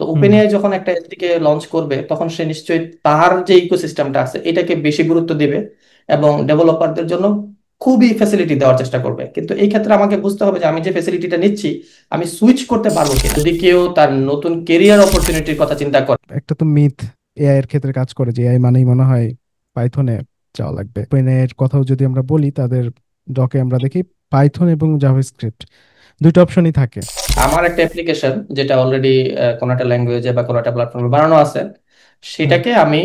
তো ওপেন হুম। এআই যখন একটা এসডিকে লঞ্চ করবে তখন সে নিশ্চয়ই তার যে ইকোসিস্টেমটা আছে এটাকে বেশি গুরুত্ব দিবে এবং ডেভেলপারদের জন্য খুবই ফ্যাসিলিটি দেওয়ার চেষ্টা করবে। কিন্তু এই ক্ষেত্রে আমাকে বুঝতে হবে যে আমি যে ফ্যাসিলিটিটা নিচ্ছি আমি সুইচ করতে পারবো কিনা। যদি কেউ তার নতুন কেরিয়ার অপরচুনিটির কথা চিন্তা করে। একটা তো মিথ এআই এর ক্ষেত্রে কাজ করে যে এআই মানেই মনে হয় পাইথনে যাওয়া লাগবে। ওপেন এআই এর কথাও যদি আমরা বলি, তাদের ডকে আমরা দেখি পাইথন এবং জাভাস্ক্রিপ্ট দুইটা অপশনই থাকে। আমার একটা অ্যাপ্লিকেশন যেটা অলরেডি কোনো একটা ল্যাঙ্গুয়েজে বা কোনো একটা প্ল্যাটফর্মে বানানো আছে, হুম। সেটাকে আমি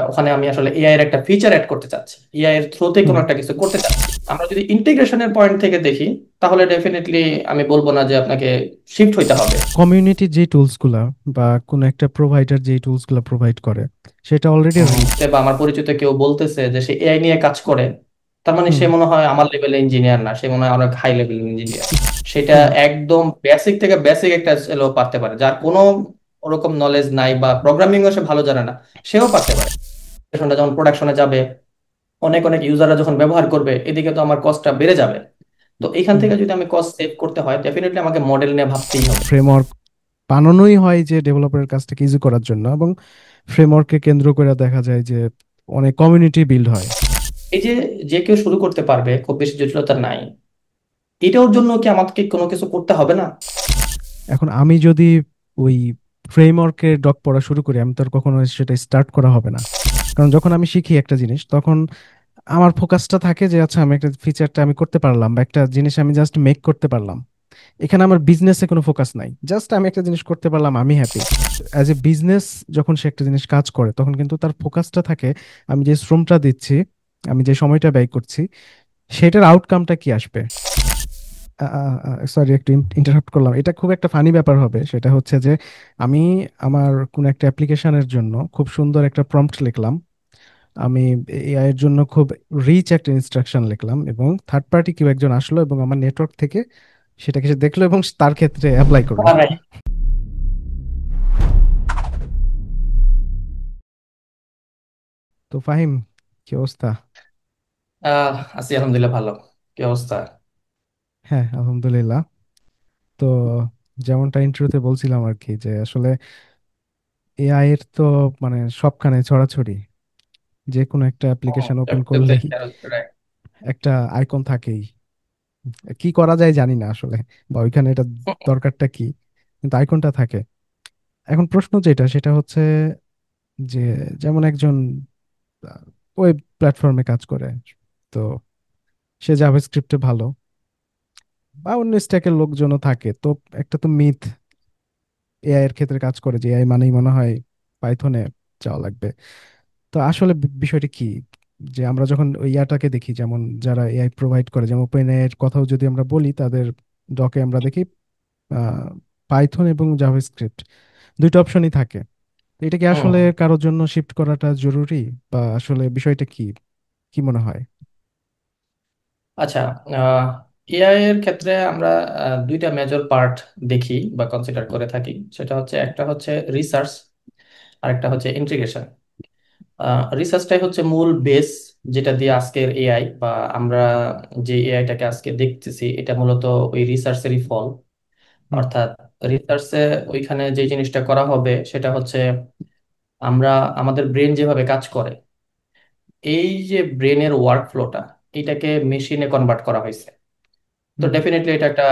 ওখানে আমি আসলে এআই এর একটা ফিচার অ্যাড করতে চাচ্ছি, এআই এর থ্রুতে কোনো হুম। একটা কিছু করতে চাচ্ছি। আমরা যদি ইন্টিগ্রেশনের পয়েন্ট থেকে দেখি তাহলে ডেফিনেটলি আমি বলবো না যে আপনাকে শিফট হইতে হবে। কমিউনিটি যে টুলস গুলা বা কোনো একটা প্রোভাইডার যে টুলস গুলা প্রোভাইড করে, সেটা অলরেডি রিচ। বা আমার পরিচিত কেউ বলতেছে যে সে এআই নিয়ে কাজ করে, তার মানে হুম। সে মনে হয় আমার লেভেলে ইঞ্জিনিয়ার না, সে মনে হয় অনেক হাই লেভেল ইঞ্জিনিয়ার। সেটা হুম। একদম বেসিক থেকে বেসিক একটা ছেলেও পারতে পারে, যার কোনো ওরকম নলেজ নাই বা প্রোগ্রামিং ও সে ভালো জানে না, সেও পারতে পারে। Application টা যখন প্রোডাকশনে যাবে, অনেক অনেক ইউজাররা যখন ব্যবহার করবে, এদিকে তো আমার কস্টটা বেড়ে যাবে। তো এখান হুম। থেকে যদি আমি কস্ট সেভ করতে হয় ডেফিনেটলি আমাকে মডেল নিয়ে ভাবতেই হবে। ফ্রেমওয়ার্ক বানানোই হয় যে ডেভেলপারের কাজটাকে ইজি করার জন্য, এবং ফ্রেমওয়ার্ককে কেন্দ্র করে দেখা যায় যে অনেক কমিউনিটি বিল্ড হয়। এই যে যে কেউ শুরু করতে পারবে, খুব বেশি জটিলতা নাই, এটার জন্য কি আমাকে কোনো কিছু করতে হবে না? এখন আমি যদি ওই ফ্রেমওয়ার্কের ডক পড়া শুরু করি, আমি তো আর কখনো সেটা স্টার্ট করা হবে না। কারণ যখন আমি শিখি একটা জিনিস, তখন আমার ফোকাসটা থাকে যে আচ্ছা আমি একটা ফিচারটা আমি করতে পারলাম বা একটা জিনিস আমি জাস্ট মেক করতে পারলাম। এখানে আমার বিজনেসে কোনো ফোকাস নাই, জাস্ট আমি একটা জিনিস করতে পারলাম, আমি হ্যাপি। অ্যাজ এ বিজনেস যখন সে একটা জিনিস কাজ করে, তখন কিন্তু তার ফোকাসটা থাকে আমি যে শ্রমটা দিচ্ছি, আমি যে সময়টা ব্যয় করছি, সেটার আউটকামটা কি আসবে। সরি, একটু ইন্টারাপ্ট করলাম। এটা খুব একটা ফানি ব্যাপার হবে, সেটা হচ্ছে যে আমি আমার কোন একটা অ্যাপ্লিকেশনের জন্য খুব সুন্দর একটা প্রম্পট লিখলাম, আমি এআই এর জন্য খুব রিচ একটা ইনস্ট্রাকশন লিখলাম, এবং থার্ড পার্টি কেউ একজন আসলো এবং আমার নেটওয়ার্ক থেকে সেটাকে সে দেখলো এবং তার ক্ষেত্রে অ্যাপ্লাই করলো। তো ফাহিম, কি অবস্থা? আছি আলহামদুলিল্লাহ, ভালো। কি অবস্থা? হ্যাঁ, আলহামদুলিল্লাহ। তো যেমনটা ইন্ট্রোতে বলছিলাম আর কি, যে আসলে এআই এর তো মানে সবখানে ছড়াছড়ি। যে কোনো একটা অ্যাপ্লিকেশন ওপেন করলেই Right. একটা আইকন থাকেই। কি করা যায় জানি না আসলে, বা ওইখানে এটা দরকারটা কি, কিন্তু আইকনটা থাকে। এখন প্রশ্ন যেটা, সেটা হচ্ছে যে যেমন একজন ওয়েব প্ল্যাটফর্মে কাজ করে, তো সে জাভাস্ক্রিপ্টে ভালো, বা অন্য স্ট্যাকের লোকজনও থাকে, তো একটা তো মিথ এআই এর ক্ষেত্রে কাজ করে যে এআই মানেই মনে হয় পাইথনে যাওয়া লাগবে। তো আসলে বিষয়টা কি, যে আমরা যখন ওই ইয়াটাকে দেখি, যেমন যারা এআই প্রোভাইড করে, যেমন ওপেন এআই এর কথাও যদি আমরা বলি, তাদের ডকে আমরা দেখি পাইথন এবং জাভাস্ক্রিপ্ট দুইটা অপশনই থাকে। তো এটা কি হুম। আসলে কারোর জন্য শিফট করাটা জরুরি, বা আসলে বিষয়টা কি, কি মনে হয়? আচ্ছা, এআই এর ক্ষেত্রে আমরা দুইটা মেজর পার্ট দেখি বা কনসিডার করে থাকি। সেটা হচ্ছে, একটা হচ্ছে রিসার্চ আর একটা হচ্ছে ইন্টিগ্রেশন। রিসার্চটাই হচ্ছে মূল বেস, যেটা দিয়ে আজকের এআই বা আমরা যে এআইটাকে আজকে দেখতেছি এটা মূলত ওই রিসার্চেরই ফল। হুম। অর্থাৎ রিসার্চে ওইখানে যে জিনিসটা করা হবে সেটা হচ্ছে আমরা আমাদের ব্রেন যেভাবে কাজ করে, এই যে ব্রেনের ওয়ার্ক ফ্লোটা, এটাকে মেশিনে কনভার্ট করা হয়েছে। তো হুম। ডেফিনেটলি এটা একটা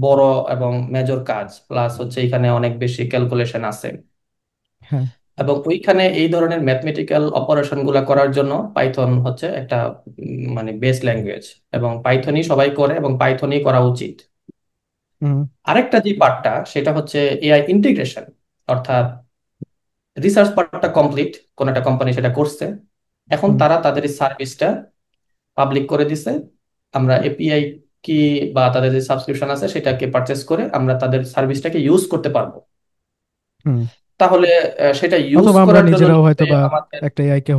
বড় এবং মেজর কাজ, প্লাস হচ্ছে এখানে অনেক বেশি ক্যালকুলেশন আছে। হ্যাঁ। এবং ওইখানে এই ধরনের ম্যাথমেটিক্যাল অপারেশন গুলা করার জন্য পাইথন হচ্ছে একটা মানে বেস ল্যাঙ্গুয়েজ, এবং পাইথনই সবাই করে এবং পাইথনই করা উচিত। হুম। আরেকটা যে পার্টটা সেটা হচ্ছে এআই ইন্টিগ্রেশন। অর্থাৎ রিসার্চ পার্টটা কমপ্লিট, কোন একটা কোম্পানি সেটা করছে, এখন হুম। তারা তাদের সার্ভিসটা পাবলিক করে দিছে। আমরা এপিআই কি বা তাদের যে সাবস্ক্রিপশন আছে সেটাকে পারচেস করে আমরা তাদের সার্ভিসটাকে ইউজ করতে পারবো। হুম। তাহলে সেটা ইউজ অথবা আমরা করার জন্য নিজেরাও হয়তো নিশ্চয়ই বা আমাদের একটা এআই কে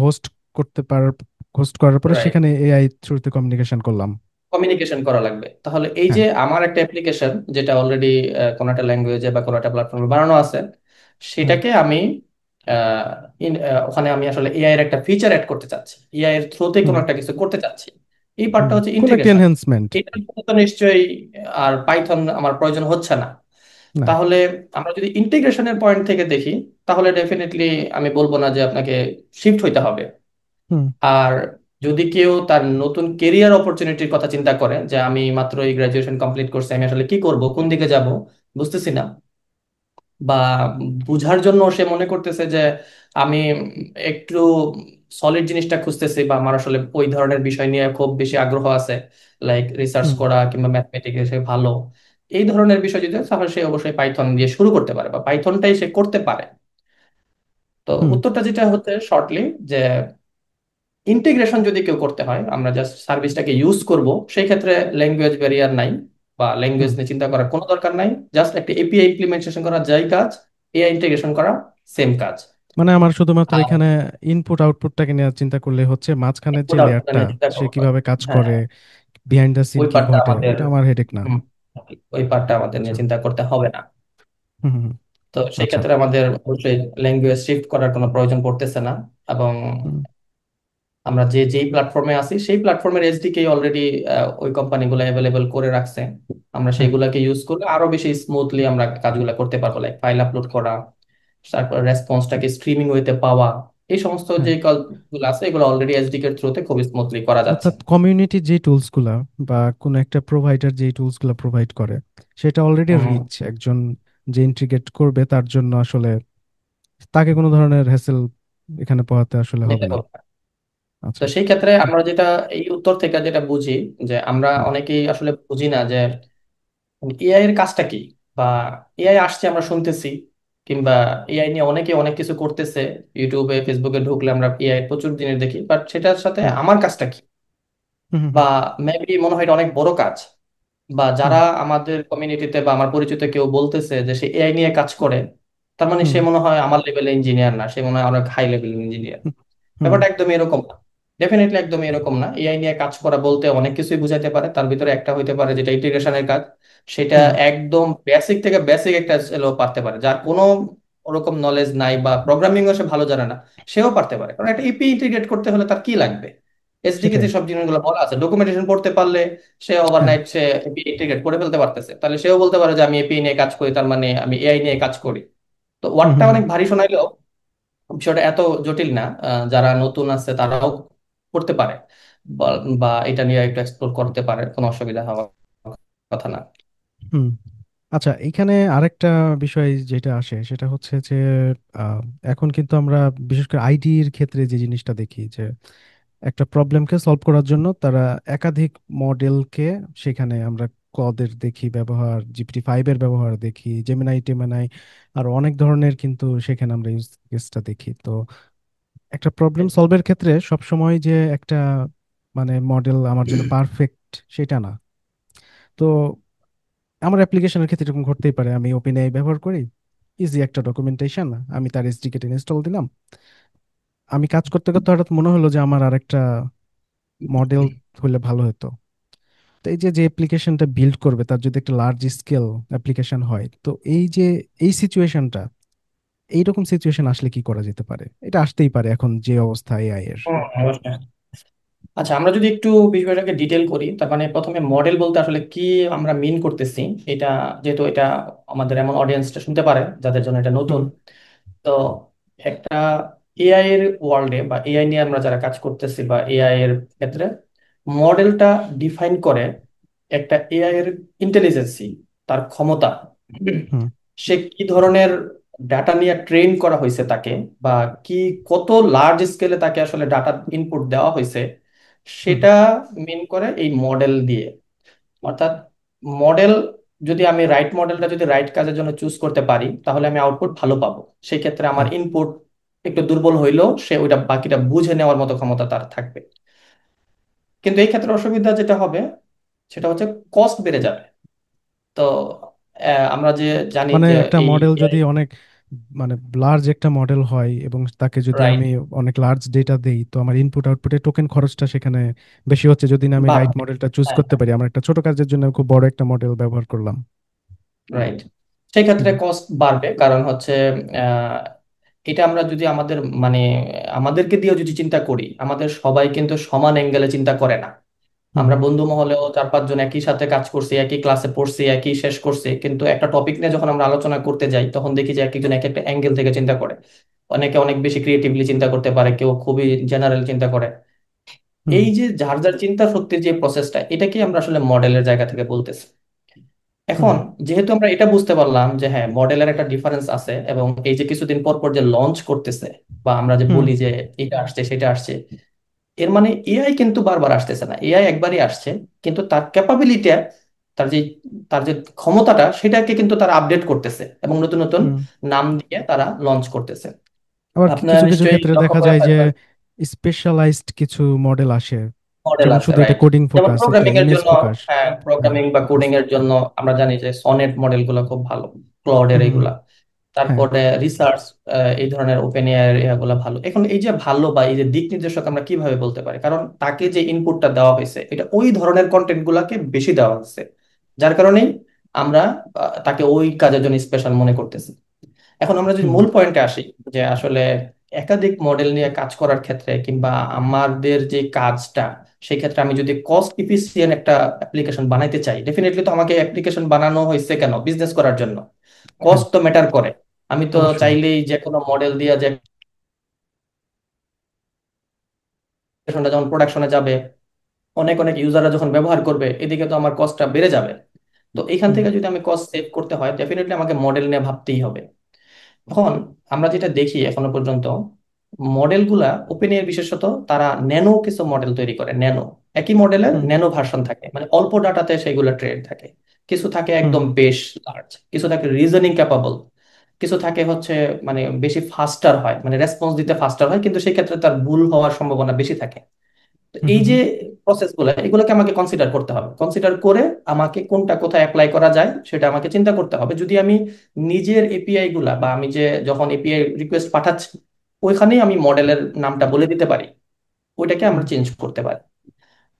করতে পার হোস্ট করার পরে রাইট সেখানে এআই থ্রুতে কমিউনিকেশন করলাম। কমিউনিকেশন করা লাগবে। তাহলে এই হ্যাঁ। যে আমার একটা অ্যাপ্লিকেশন যেটা অলরেডি কোনো একটা ল্যাঙ্গুয়েজে বা কোনো একটা প্ল্যাটফর্মে বানানো আছে, হুম। সেটাকে আমি ওখানে আমি আসলে এআই এর একটা ফিচার অ্যাড করতে চাচ্ছি, এআই এর থ্রুতে হুম। কোনো একটা কিছু করতে চাচ্ছি। এই হুম। পার্টটা হচ্ছে কোন একটা ইন্টিগ্রেশন। এনহ্যান্সমেন্ট। এটার জন্য তো নিশ্চয়ই আর পাইথন আমার প্রয়োজন হচ্ছে না। না। তাহলে আমরা যদি ইন্টিগ্রেশনের পয়েন্ট থেকে দেখি, তাহলে ডেফিনেটলি আমি বলবো না যে আপনাকে শিফট হইতে হবে। হুম। আর যদি কেউ তার নতুন কেরিয়ার অপরচুনিটির কথা চিন্তা করে যে আমি মাত্র এই গ্রাজুয়েশন কমপ্লিট করছি, আমি আসলে কি করব, কোন দিকে যাব, বুঝতেছি না, বা বুঝার জন্য সে মনে করতেছে যে আমি একটু সলিড জিনিসটা খুঁজতেছি, বা আমার আসলে ওই ধরনের বিষয় নিয়ে খুব বেশি আগ্রহ আছে, লাইক রিসার্চ হুম। করা কিংবা ম্যাথমেটিক্স সে ভালো, এই ধরনের বিষয় যদি হয়, তাহলে সে অবশ্যই পাইথন দিয়ে শুরু করতে পারে বা পাইথনটাই সে করতে পারে। তো হুম। উত্তরটা যেটা হচ্ছে শর্টলি, যে ইন্টিগ্রেশন যদি কেউ করতে হয়, আমরা জাস্ট সার্ভিসটাকে ইউজ করব, সেই ক্ষেত্রে ল্যাঙ্গুয়েজ ব্যারিয়ার নাই, বা ল্যাঙ্গুয়েজ হুম। নিয়ে চিন্তা করার কোনো দরকার নাই। জাস্ট একটা এপিআই ইমপ্লিমেন্টেশন করা যায় কাজ, এআই ইন্টিগ্রেশন করা সেম কাজ। মানে আমার শুধুমাত্র আর এখানে ইনপুট আউটপুটটাকে নিয়ে চিন্তা করলে হচ্ছে, মাঝখানে যে ইনপুট আউটপুট লেয়ারটা নিয়ে চিন্তা সে করবো না। কিভাবে কাজ হ্যাঁ, করে, বিহাইন্ড দ্য সিন ওই কি পার্টটা ঘটে, আমাদের, এটা আমার হেডেক না। হুম, ওই পার্টটা আমাদের আচ্ছা। নিয়ে চিন্তা করতে হবে না। হুম। হুম। হুম। তো সেই আচ্ছা। ক্ষেত্রে আমাদের অবশ্যই ল্যাঙ্গুয়েজ শিফট করার কোনো প্রয়োজন পড়তেছে না। এবং হুম। আমরা যেই প্ল্যাটফর্মে আছি সেই প্ল্যাটফর্মের এসডিকে অলরেডি ওই কোম্পানিগুলো অ্যাভেলেবল করে রাখছে। আমরা হুম। সেইগুলোকে ইউজ করলে আরো বেশি স্মুথলি আমরা কাজগুলো করতে পারবো, লাইক ফাইল আপলোড করা, তারপর রেসপন্সটাকে স্ট্রিমিং ওয়েতে পাওয়া, এই সমস্ত হ্যাঁ। যে কাজগুলো আছে এগুলো অলরেডি এসডিকে এর থ্রুতে খুব স্মুথলি করা যাচ্ছে। অর্থাৎ কমিউনিটির যে টুলস গুলা বা কোনো একটা প্রোভাইডার যে টুলস গুলা প্রোভাইড করে, সেটা অলরেডি হুম, রিচ একজন যে ইন্টিগ্রেট করবে তার জন্য আসলে তাকে কোনো ধরনের হ্যাসেল এখানে পোহাতে আসলে হবে নিতে না। হবে। তো আচ্ছা। সেই ক্ষেত্রে আমরা যেটা, এই উত্তর থেকে যেটা বুঝি, যে আমরা হুম। অনেকেই আসলে বুঝি না যে এআই এর কাজটা কি, বা এআই আসছে আমরা শুনতেছি, কিংবা এআই নিয়ে অনেকে অনেক কিছু করতেছে, ইউটিউবে ফেসবুকে ঢুকলে আমরা এআই প্রচুর জিনিস দেখি, বাট সেটার সাথে হুম। আমার কাজটা কি, হুম। বা হুম। মেবি মনে হয় এটা অনেক বড় কাজ, বা হুম। যারা আমাদের কমিউনিটিতে বা আমার পরিচিত কেউ বলতেছে যে সে এআই নিয়ে কাজ করে, তার মানে হুম। সে মনে হয় আমার লেভেলের ইঞ্জিনিয়ার না, সে মনে হয় অনেক হাই লেভেলের ইঞ্জিনিয়ার। হুম। হুম। ব্যাপারটা একদমই এরকম না। ডেফিনেটলি একদমই এরকম না। এআই নিয়ে কাজ করা বলতে অনেক কিছুই বুঝাইতে পারে, তার ভিতরে একটা হইতে পারে যেটা ইন্টিগ্রেশনের কাজ, সেটা হুম। একদম বেসিক থেকে বেসিক একটা ছেলেও পারতে পারে, যার কোনো ওরকম নলেজ নাই বা প্রোগ্রামিংও সে ভালো জানে না, সেও পারতে পারে। কারণ একটা ইপি ইন্টিগ্রেট করতে হলে তার কি লাগবে, এসডিকে তে সেটাই। সব জিনিসগুলো বলা আছে, ডকুমেন্টেশন পড়তে পারলে সে হ্যাঁ। ওভারনাইট সে এপি ইন্টিগ্রেট করে ফেলতে পারতেছে। তাহলে সেও বলতে পারে যে আমি এপি নিয়ে কাজ করি, তার মানে আমি এআই নিয়ে কাজ করি। তো হুম। ওয়ার্ডটা হুম। হুম। অনেক ভারী শোনাইলেও বিষয়টা এত জটিল না। যারা নতুন আছে তারাও করতে পারে, বা বা এটা নিয়ে একটু এক্সপ্লোর করতে পারে, কোনো অসুবিধা হওয়ার কথা না। হুম। আচ্ছা, এখানে আরেকটা বিষয় যেটা আসে সেটা হচ্ছে যে আহ, এখন কিন্তু আমরা বিশেষ করে আইটির ক্ষেত্রে যে জিনিসটা দেখি যে একটা প্রবলেমকে সলভ করার জন্য তারা একাধিক মডেলকে, সেখানে আমরা ক্লদের দেখি ব্যবহার, জিপিটি 5 এর ব্যবহার দেখি, জেমিনাই টেমিনাই, আর অনেক ধরনের কিন্তু সেখানে আমরা ইউজ কেসটা দেখি। তো একটা প্রবলেম সলভের ক্ষেত্রে সব সময় যে একটা মানে মডেল আমার জন্য পারফেক্ট সেটা না। তো আমার অ্যাপ্লিকেশনের ক্ষেত্রে এরকম ঘটতেই পারে, আমি ওপেন এআই ব্যবহার করি, ইজি একটা ডকুমেন্টেশন, আমি তার এসডিকে ইনস্টল দিলাম, আমি কাজ করতে করতে হঠাৎ মনে হলো যে আমার আরেকটা মডেল হলে ভালো হতো। তো এই যে যে অ্যাপ্লিকেশনটা বিল্ড করবে তার যদি একটা লার্জ স্কেল অ্যাপ্লিকেশন হয়, তো এই যে এই সিচুয়েশনটা, এইরকম সিচুয়েশন আসলে কি করা যেতে পারে? এটা আসতেই পারে এখন যে অবস্থা এআই এর। হুম, অবশ্যই। আচ্ছা, আমরা যদি একটু বিষয়টাকে ডিটেল করি, তার মানে প্রথমে মডেল বলতে আসলে কি আমরা মিন করতেছি, এটা, যেহেতু এটা আমাদের এমন অডিয়েন্সটা শুনতে পারে যাদের জন্য এটা নতুন। হুম। তো একটা এআই এর ওয়ার্ল্ডে বা এআই নিয়ে আমরা যারা কাজ করতেছি বা এআই এর ক্ষেত্রে, মডেলটা ডিফাইন করে একটা এআই এর ইন্টেলিজেন্সি, তার ক্ষমতা, হুম। সে কি ধরনের ডাটা নিয়ে ট্রেন করা হয়েছে তাকে, বা কি কত লার্জ স্কেলে তাকে আসলে ডাটা ইনপুট দেওয়া হয়েছে, হুম। সেটা মিন করে এই মডেল দিয়ে। অর্থাৎ মডেল, যদি আমি রাইট মডেলটা যদি রাইট কাজের জন্য চুজ করতে পারি, তাহলে আমি আউটপুট ভালো পাবো। সেই ক্ষেত্রে আমার হ্যাঁ। ইনপুট একটু দুর্বল হইলেও সে ওইটা বাকিটা বুঝে নেওয়ার মতো ক্ষমতা তার থাকবে। কিন্তু এই ক্ষেত্রে অসুবিধা যেটা হবে সেটা হচ্ছে কস্ট বেড়ে যাবে। তো আমরা যে জানি মানে যে একটা এই মডেল যদি অনেক মানে লার্জ একটা মডেল হয় এবং তাকে যদি রাইট, আমি অনেক লার্জ ডেটা দেই, তো আমার ইনপুট আউটপুটে টোকেন খরচটা সেখানে বেশি হচ্ছে যদি না আমি বা রাইট মডেলটা চুজ হ্যাঁ, করতে পারি। আমার একটা ছোট কাজের জন্য খুব বড় একটা মডেল ব্যবহার করলাম। রাইট, সেই হুম। ক্ষেত্রে কস্ট বাড়বে। কারণ হচ্ছে আহ, এটা আমরা যদি আমাদের মানে আমাদেরকে দিয়েও যদি চিন্তা করি, আমাদের সবাই কিন্তু সমান অ্যাঙ্গেলে চিন্তা করে না। হুম আমরা হুম বন্ধু মহলেও 4-5 জন একই সাথে কাজ করছি, একই ক্লাসে পড়ছি, একই শেষ করছি, কিন্তু একটা টপিক নিয়ে যখন আমরা আলোচনা করতে যাই তখন দেখি যে এক একজন এক একটা অ্যাঙ্গেল থেকে চিন্তা করে। অনেকে অনেক বেশি ক্রিয়েটিভলি চিন্তা করতে পারে, কেউ খুবই জেনারেল চিন্তা করে। হুম এই যে যার যার চিন্তা শক্তির যে প্রসেসটা, এটাকে আমরা আসলে মডেলের জায়গা থেকে বলতেছি। হুম এখন যেহেতু আমরা এটা বুঝতে পারলাম যে হ্যাঁ মডেলের একটা ডিফারেন্স আছে, এবং এই যে কিছুদিন পর পর যে লঞ্চ করতেছে বা আমরা যে হুম বলি যে এটা আসছে সেটা আসছে, এর মানে এআই কিন্তু বারবার আসতেছে না, এআই একবারই আসছে। কিন্তু তার ক্যাপাবিলিটি, তার যে তার যে ক্ষমতাটা, সেটাকে কিন্তু তারা আপডেট করতেছে এবং নতুন নতুন হুম। নাম দিয়ে তারা লঞ্চ করতেছে। আবার আপনারা কিছু কিছু নিশ্চয়ই ক্ষেত্রে লক্ষ্য দেখা করে যায় যে থাকবেন, স্পেশালাইজড কিছু মডেল আসে, মডেল যেমন আছে, শুধু এটা রাইট? কোডিং যেমন ফোকাস, এটা প্রোগ্রামিং এর ইমেজ জন্য, ফোকাস। হ্যাঁ হ্যাঁ। প্রোগ্রামিং বা কোডিং এর জন্য আমরা জানি যে সনেট মডেল গুলো খুব ভালো, ক্লডের হুম। এইগুলা। হ্যাঁ। তারপরে রিসার্চ, এই ধরনের ওপেন এআই এগুলো ভালো। এখন এই যে ভালো বা এই যে দিক নির্দেশক আমরা কিভাবে বলতে পারি, কারণ তাকে যে ইনপুটটা দেওয়া হয়েছে এটা ওই ধরনের কন্টেন্ট গুলাকে বেশি দেওয়া হয়েছে, যার কারণেই আমরা তাকে ওই কাজের জন্য স্পেশাল মনে করতেছি। এখন আমরা যদি হুম মূল পয়েন্টে আসি, যে আসলে একাধিক মডেল নিয়ে কাজ করার ক্ষেত্রে কিংবা আমাদের যে কাজটা, সেই ক্ষেত্রে আমি যদি কস্ট ইফিসিয়েন্ট একটা অ্যাপ্লিকেশন বানাইতে চাই, ডেফিনেটলি তো আমাকে অ্যাপ্লিকেশন বানানো হয়েছে কেন, বিজনেস করার জন্য। হ্যাঁ। কস্ট তো ম্যাটার করে। আমি তো অবশ্যই। চাইলেই যে কোনো মডেল দিয়ে যে অ্যাপ্লিকেশনটা যখন প্রোডাকশনে যাবে, অনেক অনেক ইউজাররা যখন ব্যবহার করবে, এদিকে তো আমার কস্টটা বেড়ে যাবে। তো এইখান হুম থেকে যদি আমি কস্ট সেভ করতে হয়, ডেফিনেটলি আমাকে মডেল নিয়ে ভাবতেই হবে। এখন আমরা যেটা দেখি এখনো পর্যন্ত, মডেলগুলা ওপেন এর বিশেষত তারা ন্যানো কিছু মডেল তৈরি করে, ন্যানো। একই মডেলের হুম ন্যানো ভার্সন থাকে, মানে অল্প ডাটাতে সেগুলো ট্রেন থাকে। কিছু থাকে হুম একদম বেশ লার্জ, কিছু থাকে রিজনিং ক্যাপাবল, কিছু থাকে হচ্ছে মানে বেশি ফাস্টার হয়, মানে রেসপন্স দিতে ফাস্টার হয়, কিন্তু সেই ক্ষেত্রে তার ভুল হওয়ার সম্ভাবনা বেশি থাকে। তো হুম এই যে হুম প্রসেস গুলো, এগুলোকে আমাকে কনসিডার করতে হবে, কনসিডার করে আমাকে কোনটা কোথায় অ্যাপ্লাই করা যায় সেটা আমাকে চিন্তা করতে হবে। যদি আমি নিজের এপিআই গুলা বা আমি যে যখন এপিআই রিকোয়েস্ট পাঠাচ্ছি ওইখানেই আমি মডেলের নামটা বলে দিতে পারি, ওইটাকে হুম আমরা চেঞ্জ করতে পারি।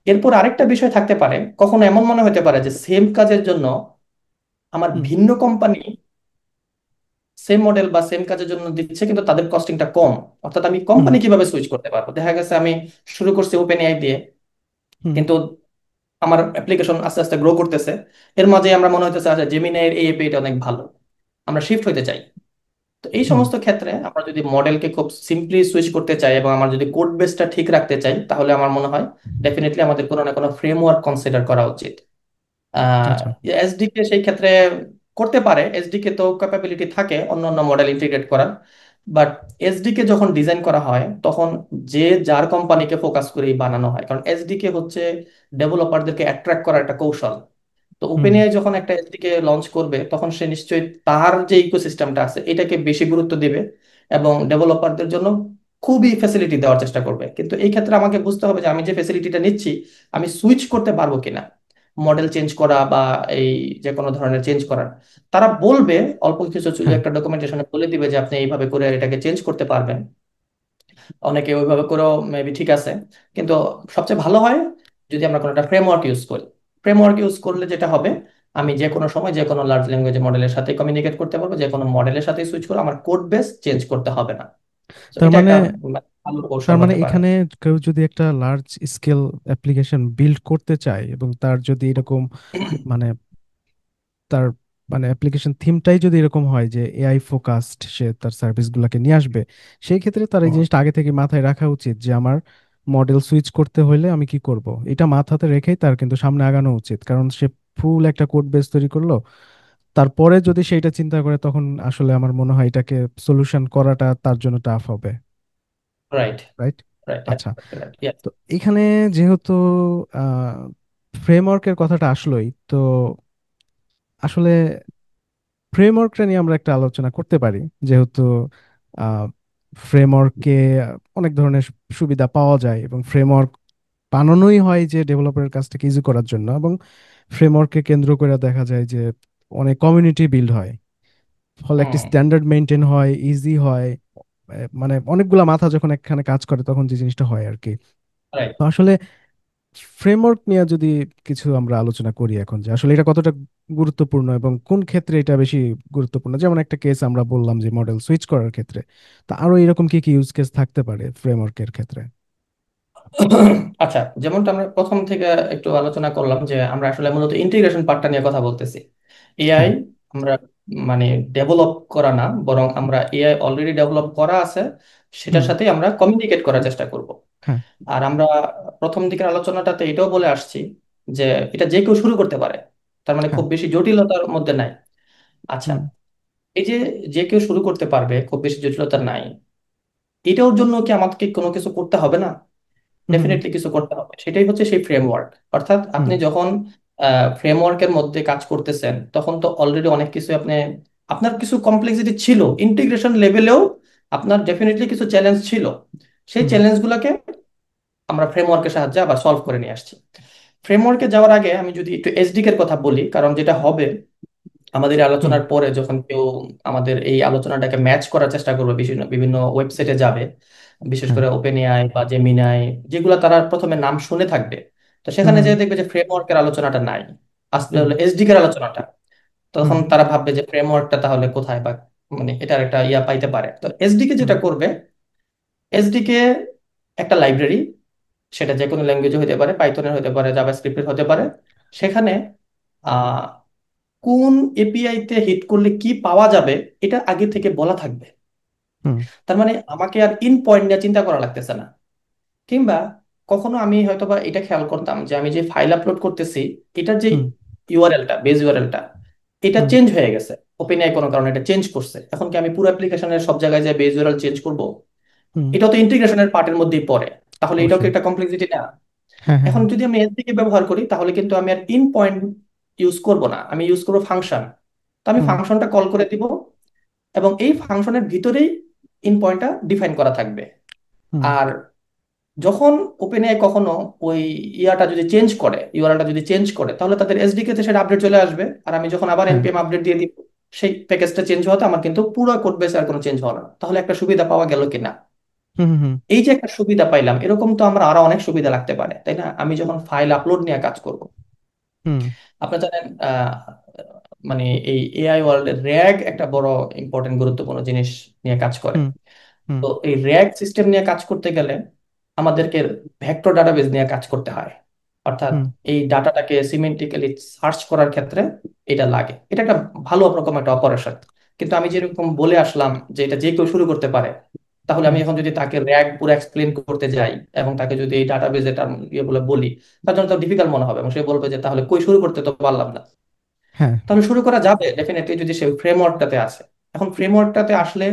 এরপর আরেকটা বিষয় থাকতে পারে, কখনো এমন মনে হতে পারে যে সেম কাজের জন্য আমার হুম ভিন্ন কোম্পানি সেম মডেল বা সেম কাজের জন্য দিচ্ছে, কিন্তু তাদের কস্টিংটা কম। অর্থাৎ আমি হুম কোম্পানি কিভাবে সুইচ করতে পারবো, দেখা গেছে আমি শুরু করছি ওপেন এআই দিয়ে, হুম কিন্তু আমার অ্যাপ্লিকেশন আস্তে আস্তে গ্রো করতেছে, এর মাঝে আমরা মনে হইতেছে আচ্ছা জেমিনাই এর এই এপিআইটা অনেক ভালো, আমরা শিফট হইতে চাই। তো এই হুম। সমস্ত ক্ষেত্রে আমরা যদি মডেলকে খুব সিম্পলি সুইচ করতে চাই এবং আমার যদি কোড বেসটা ঠিক রাখতে চাই, তাহলে আমার মনে হয় ডেফিনেটলি আমাদের কোনো না কোনো ফ্রেমওয়ার্ক কনসিডার করা উচিত। আচ্ছা। এসডিকে সেই ক্ষেত্রে করতে পারে, এসডিকে তো ক্যাপাবিলিটি থাকে অন্য অন্য মডেল ইন্টিগ্রেট করার। বাট এসডিকে যখন ডিজাইন করা হয় তখন যে যার কোম্পানিকে ফোকাস করেই বানানো হয়, কারণ এসডিকে হচ্ছে ডেভেলপারদেরকে অ্যাট্রাক্ট করার একটা কৌশল। তো হুম ওপেনএআই যখন একটা এসডিকে লঞ্চ করবে, তখন সে নিশ্চয়ই তার যে ইকোসিস্টেমটা আছে এটাকে বেশি গুরুত্ব দিবে এবং ডেভেলপারদের জন্য খুবই ফ্যাসিলিটি দেওয়ার চেষ্টা করবে। কিন্তু এই ক্ষেত্রে আমাকে বুঝতে হবে যে আমি যে ফ্যাসিলিটিটা নিচ্ছি, আমি সুইচ করতে পারবো কিনা, মডেল চেঞ্জ করা বা এই যে কোনো ধরনের চেঞ্জ করার। তারা বলবে অল্প কিছু হ্যাঁ। একটা ডকুমেন্টেশনে বলে দিবে যে আপনি এইভাবে করে এটাকে চেঞ্জ করতে পারবেন, অনেকে ওইভাবে করেও মেবি ঠিক আছে। কিন্তু সবচেয়ে ভালো হয় যদি আমরা কোনো একটা ফ্রেমওয়ার্ক ইউজ করি। ফ্রেমওয়ার্ক ইউজ করলে যেটা হবে, আমি যে কোনো সময় যে কোনো লার্জ ল্যাঙ্গুয়েজ মডেলের সাথে কমিউনিকেট করতে পারবো, যে কোনো মডেলের সাথে সুইচ করে আমার কোড বেস চেঞ্জ করতে হবে না। তো তার এটা মানে একটা ভালো তার কৌশল মানে হতে পারে। এখানে কেউ যদি একটা লার্জ স্কেল অ্যাপ্লিকেশন বিল্ড করতে চায় এবং তার যদি এরকম মানে তার মানে অ্যাপ্লিকেশন থিমটাই যদি এরকম হয় যে এআই ফোকাসড, সে তার সার্ভিসগুলোকে নিয়ে আসবে, সেই ক্ষেত্রে তার এই হুম, জিনিসটা আগে থেকে মাথায় রাখা উচিত যে আমার মডেল সুইচ করতে হলে আমি কি করব। এটা মাথাতে রেখেই তার কিন্তু সামনে আগানো উচিত, কারণ সে ফুল একটা কোড বেস তৈরি করলো, তারপরে যদি সেইটা চিন্তা করে তখন আসলে আমার মনে হয় এটাকে সলিউশন করাটা তার জন্য টাফ হবে। Right, right. রাইট, আচ্ছা। রাইট। তো এখানে যেহেতু ফ্রেমওয়ার্কের কথাটা আসলোই, তো আসলে ফ্রেমওয়ার্কটা নিয়ে আমরা একটা আলোচনা করতে পারি, যেহেতু ফ্রেমওয়ার্কে অনেক ধরনের সুবিধা পাওয়া যায় এবং ফ্রেমওয়ার্ক বানানোই হয় যে ডেভেলপারের কাছ থেকে ইজি করার জন্য, এবং ফ্রেমওয়ার্ককে কেন্দ্র করে দেখা যায় যে অনেক কমিউনিটি বিল্ড হয়, ফলে একটি হুম, স্ট্যান্ডার্ড মেনটেন হয়, ইজি হয়। মানে অনেকগুলা মাথা যখন একখানে কাজ করে তখন যে জিনিসটা হয় আর কি। রাইট। তো আসলে ফ্রেমওয়ার্ক নিয়ে যদি কিছু আমরা আলোচনা করি এখন, যে আসলে এটা কতটা গুরুত্বপূর্ণ এবং কোন ক্ষেত্রে এটা বেশি গুরুত্বপূর্ণ, যেমন একটা কেস আমরা বললাম যে মডেল সুইচ করার ক্ষেত্রে, তা আরো এরকম কি কি ইউজ কেস থাকতে পারে ফ্রেমওয়ার্কের ক্ষেত্রে? আচ্ছা, যেমনটা আমরা প্রথম থেকে একটু আলোচনা করলাম যে আমরা আসলে মূলত ইন্টিগ্রেশন পার্টটা নিয়ে কথা বলতেছি। এআই হ্যাঁ। আমরা মানে ডেভেলপ করা না, বরং আমরা এআই অলরেডি ডেভেলপ করা আছে, সেটার হুম। সাথে আমরা কমিউনিকেট করার চেষ্টা করব। হ্যাঁ। আর আমরা প্রথম দিকের আলোচনাটাতে এটাও বলে আসছি যে এটা যে কেউ শুরু করতে পারে, তার মানে হ্যাঁ। খুব বেশি জটিলতার মধ্যে নাই। আচ্ছা, হুম। এই যে যে কেউ শুরু করতে পারবে, খুব বেশি জটিলতা নাই, এটার জন্য কি আমাকে কোনো কিছু করতে হবে না? হুম। হুম। ডেফিনেটলি কিছু করতে হবে, সেটাই হচ্ছে সেই ফ্রেমওয়ার্ক। অর্থাৎ হুম। আপনি যখন ফ্রেমওয়ার্কের মধ্যে কাজ করতেছেন, তখন তো অলরেডি অনেক কিছু আপনি, আপনার কিছু কমপ্লেক্সিটি ছিল ইন্টিগ্রেশন লেভেলেও, আপনার ডেফিনেটলি কিছু চ্যালেঞ্জ ছিল। সেই হুম। চ্যালেঞ্জগুলোকে আমরা ফ্রেমওয়ার্কের সাহায্যে আবার সলভ করে নিয়ে আসছি। ফ্রেমওয়ার্কে যাওয়ার আগে আমি যদি একটু এসডিকে এর কথা বলি, কারণ যেটা হবে আমাদের এই হুম। আলোচনার পরে যখন কেউ আমাদের এই আলোচনাটাকে ম্যাচ করার চেষ্টা করবে, বিভিন্ন বিভিন্ন ওয়েবসাইটে যাবে, বিশেষ হ্যাঁ। করে ওপেন এআই বা জেমিনাই, যেগুলো তারা প্রথমে নাম শুনে থাকবে, তো হুম। সেখানে হুম। যেয়ে দেখবে যে ফ্রেমওয়ার্কের আলোচনাটা নাই, আসলে হুম। হলো এসডিকে এর আলোচনাটা। হুম। তখন তারা ভাববে যে ফ্রেমওয়ার্কটা তাহলে কোথায়, বা মানে এটার একটা ইয়া পাইতে পারে। তো এসডিকে হুম। যেটা করবে, এসডিকে একটা লাইব্রেরি, সেটা যে কোনো ল্যাঙ্গুয়েজে হতে পারে, পাইথনের হতে পারে, জাভাস্ক্রিপ্টের হতে পারে। সেখানে আহ কোন এপিআই তে হিট করলে কি পাওয়া যাবে, এটা আগে থেকে বলা থাকবে। হুম। তার মানে আমাকে আর ইন পয়েন্ট নিয়ে চিন্তা করা লাগতেছে না। কিংবা কখনো আমি হয়তোবা এটা খেয়াল করতাম যে আমি যে ফাইল আপলোড করতেছি, এটার যে হুম। ইউআরএলটা, বেজ ইউআরএলটা, এটা হুম। চেঞ্জ হয়ে গেছে। ওপেন এআই কোনো কারণে এটা চেঞ্জ করছে, এখন কি আমি পুরো অ্যাপ্লিকেশনের সব জায়গায় যে বেজ ইউআরএল চেঞ্জ করব? হুম। এটাও তো ইন্টিগ্রেশনের পার্টের মধ্যেই পড়ে। তাহলে এটাও কি অবশ্যই। একটা কমপ্লেক্সিটি না? হ্যাঁ। হ্যাঁ। এখন হ্যাঁ। যদি আমি এসডিকে ব্যবহার করি, তাহলে কিন্তু আমি আর ইন পয়েন্ট ইউজ করব না, আমি ইউজ করবো ফাংশন। তো আমি হুম। ফাংশনটা কল করে দিব, এবং এই ফাংশনের ভিতরেই ইন পয়েন্টটা ডিফাইন করা থাকবে। হুম। আর যখন ওপেনএআই কখনো ওই ইয়াটা যদি চেঞ্জ করে, ইউআরএলটা যদি চেঞ্জ করে, তাহলে তাদের এসডিকে তে সেটা আপডেট চলে আসবে, আর আমি যখন আবার হ্যাঁ। এনপিএম আপডেট দিয়ে দিব, সেই প্যাকেজটা চেঞ্জ হওয়াতে আমার কিন্তু পুরো কোড বেসে আর কোনো চেঞ্জ হলো না। তাহলে একটা সুবিধা পাওয়া গেল কিনা? হুম। হুম। এই যে একটা সুবিধা পাইলাম, এরকম তো আমরা আরো অনেক সুবিধা লাগতে পারে, তাই না? আমি যখন ফাইল আপলোড নিয়ে কাজ করব, হুম। আপনারা জানেন মানে এই এআই ওয়ার্ল্ডে র্যাগ একটা বড় ইম্পর্টেন্ট গুরুত্বপূর্ণ জিনিস নিয়ে কাজ করে। হুম। হুম। তো এই র্যাগ সিস্টেম নিয়ে কাজ করতে গেলে আমাদেরকে ভেক্টর ডাটাবেজ নিয়ে কাজ করতে হয়। অর্থাৎ হুম। এই ডাটাটাকে সিমেন্টিক্যালি সার্চ করার ক্ষেত্রে এটা লাগে, এটা একটা ভালো রকম একটা অপারেশন। কিন্তু আমি যেরকম বলে আসলাম যে এটা যে কেউ শুরু করতে পারে, তাহলে আমি হুম। এখন যদি তাকে র্যাগ পুরো এক্সপ্লেন করতে যাই, এবং তাকে যদি এই ডাটাবেজ এটা ইয়ে বলে বলি, তার জন্য তো ডিফিকাল্ট মনে হবে, এবং সে বলবে যে তাহলে কই শুরু করতে তো পারলাম না। হ্যাঁ। তাহলে শুরু করা যাবে ডেফিনেটলি যদি সে ফ্রেমওয়ার্কটাতে আসে। এখন ফ্রেমওয়ার্কটাতে আসলে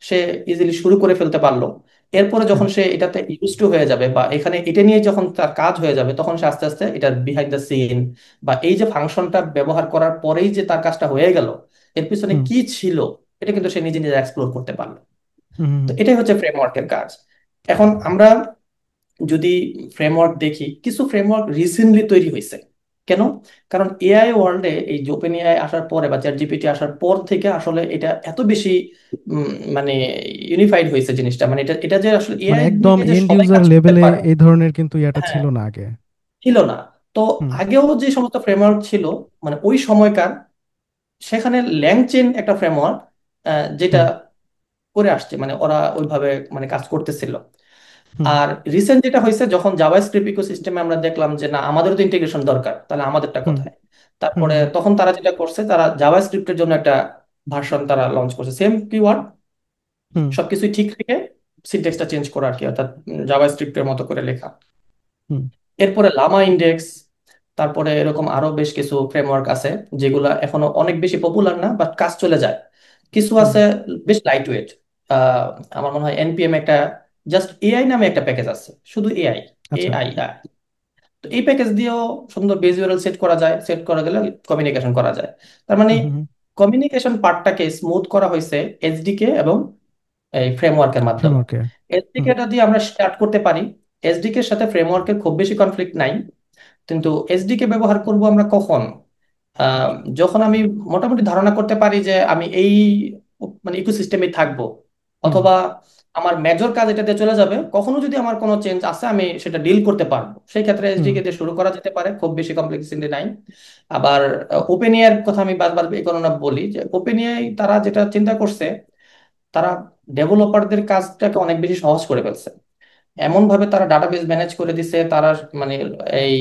সে ইজিলি শুরু করে ফেলতে পারলো। এরপরে হ্যাঁ। যখন সে এটাতে ইউজ টু হয়ে যাবে, বা এখানে এটা নিয়ে যখন তার কাজ হয়ে যাবে, তখন সে আস্তে আস্তে এটার বিহাইন্ড দ্য সিন, বা এই যে ফাংশনটা ব্যবহার করার পরেই যে তার কাজটা হয়ে গেল, এর পিছনে হুম। কি ছিল, এটা কিন্তু সে নিজে নিজে এক্সপ্লোর করতে পারলো। হুম। হুম। তো এটাই হচ্ছে ফ্রেমওয়ার্কের কাজ। এখন আমরা যদি ফ্রেমওয়ার্ক দেখি, কিছু ফ্রেমওয়ার্ক রিসেন্টলি তৈরি হয়েছে। কেন? কারণ এআই ওয়ার্ল্ডে এই যে ওপেন এআই আসার পরে বা চ্যাট জিপিটি আসার পর থেকে আসলে এটা এত বেশি মানে ইউনিফাইড হয়েছে জিনিসটা, মানে এটা এটা যে আসলে মানে এআই একদম নিয়ে যে এন্ড সবাই ইউজার কাজ করতে লেভেলে পারে। এই ধরনের কিন্তু ইয়াটা হ্যাঁ, ছিল না আগে। ছিল না। তো হুম। আগেও যে সমস্ত ফ্রেমওয়ার্ক ছিল, মানে ওই সময়কার, সেখানে ল্যাংচেন একটা ফ্রেমওয়ার্ক যেটা হুম। করে আসছে, মানে ওরা ওইভাবে মানে কাজ করতেছিল। হুম। আর রিসেন্ট যেটা হয়েছে, যখন জাভাস্ক্রিপ্ট ইকোসিস্টেমে আমরা দেখলাম যে না, আমাদেরও তো ইন্টিগ্রেশন দরকার, তাহলে আমাদেরটা হুম। কোথায়? হুম। তারপরে তখন তারা যেটা করছে, তারা জাভাস্ক্রিপ্টের জন্য একটা ভার্সন তারা লঞ্চ করছে, সেম কিওয়ার্ড হুম। সবকিছুই ঠিক রেখে, সিনট্যাক্সটা চেঞ্জ করা আর কি, অর্থাৎ জাভাস্ক্রিপ্টের মতো করে লেখা। হুম। এরপরে লামা ইন্ডেক্স, তারপরে এরকম আরো বেশ কিছু ফ্রেমওয়ার্ক আছে, যেগুলা এখনো অনেক বেশি পপুলার না, বাট কাজ চলে যায়। কিছু হুম। আছে বেশ লাইট ওয়েট। আমার মনে হয় এনপিএম একটা, জাস্ট এআই নামে একটা প্যাকেজ আছে, শুধু এআই, আচ্ছা। এআই। তো এই প্যাকেজ দিয়েও সুন্দর বেজ ইউআরএল সেট করা যায়, সেট করা গেলে কমিউনিকেশন করা যায়। তার মানে হুম। হুম। কমিউনিকেশন পার্টটাকে স্মুথ করা হয়েছে এসডিকে এবং এই ফ্রেমওয়ার্কের মাধ্যমে। ফ্রেমওয়ার্কে। হুম। এসডিকেটা দিয়ে আমরা স্টার্ট করতে পারি। এসডিকে এর সাথে ফ্রেমওয়ার্কের খুব বেশি কনফ্লিক্ট নাই, কিন্তু এসডিকে ব্যবহার করব আমরা কখন? আহ, যখন আমি মোটামুটি ধারণা করতে পারি যে আমি এই মানে ইকোসিস্টেমে থাকবো, হুম। অথবা আমার মেজর কাজ এটাতে চলে যাবে, কখনো যদি আমার কোনো চেঞ্জ আসে আমি সেটা ডিল করতে পারবো, সেই ক্ষেত্রে হুম। এসডিকে দিয়ে শুরু করা যেতে পারে, খুব বেশি কমপ্লেক্সিটি নাই। আবার ওপেন এআই এর কথা আমি বারবার এই কারণে বলি যে ওপেন এআই তারা যেটা চিন্তা করছে, তারা ডেভেলপারদের কাজটাকে অনেক বেশি সহজ করে ফেলছে। এমন ভাবে তারা ডাটাবেস ম্যানেজ করে দিছে, তারা মানে এই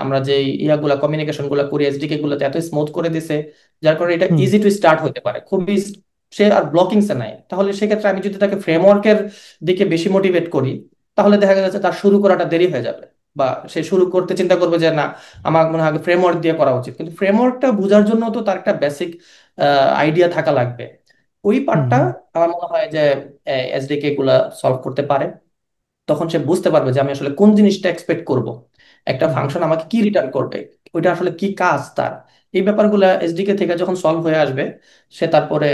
আমরা যে ইয়াগুলা কমিউনিকেশন গুলা করি এসডিকে গুলোতে এত স্মুথ করে দিছে, যার কারণে এটা হুম ইজি টু স্টার্ট হতে পারে খুবই। সে আর ব্লকিংসে নাই, তাহলে সেক্ষেত্রে আমি যদি তাকে ফ্রেমওয়ার্কের দিকে বেশি মোটিভেট করি, তাহলে দেখা যাচ্ছে তার শুরু করাটা দেরি হয়ে যাবে। বা সে শুরু করতে চিন্তা করবে যে না, আমার মনে হয় ফ্রেমওয়ার্ক দিয়ে করা উচিত, কিন্তু ফ্রেমওয়ার্কটা বোঝার জন্য তো তার একটা বেসিক আইডিয়া থাকা লাগবে। ওই হুম পার্টটা হুম আমার মনে হয় যে এসডিকে গুলা সলভ করতে পারে। তখন সে বুঝতে পারবে যে আমি আসলে কোন জিনিসটা এক্সপেক্ট করব, একটা হুম হুম। ফাংশন আমাকে কি রিটার্ন করবে, ওইটা আসলে কি কাজ তার। এই ব্যাপারগুলো এসডিকে থেকে যখন সলভ হয়ে আসবে, সে তারপরে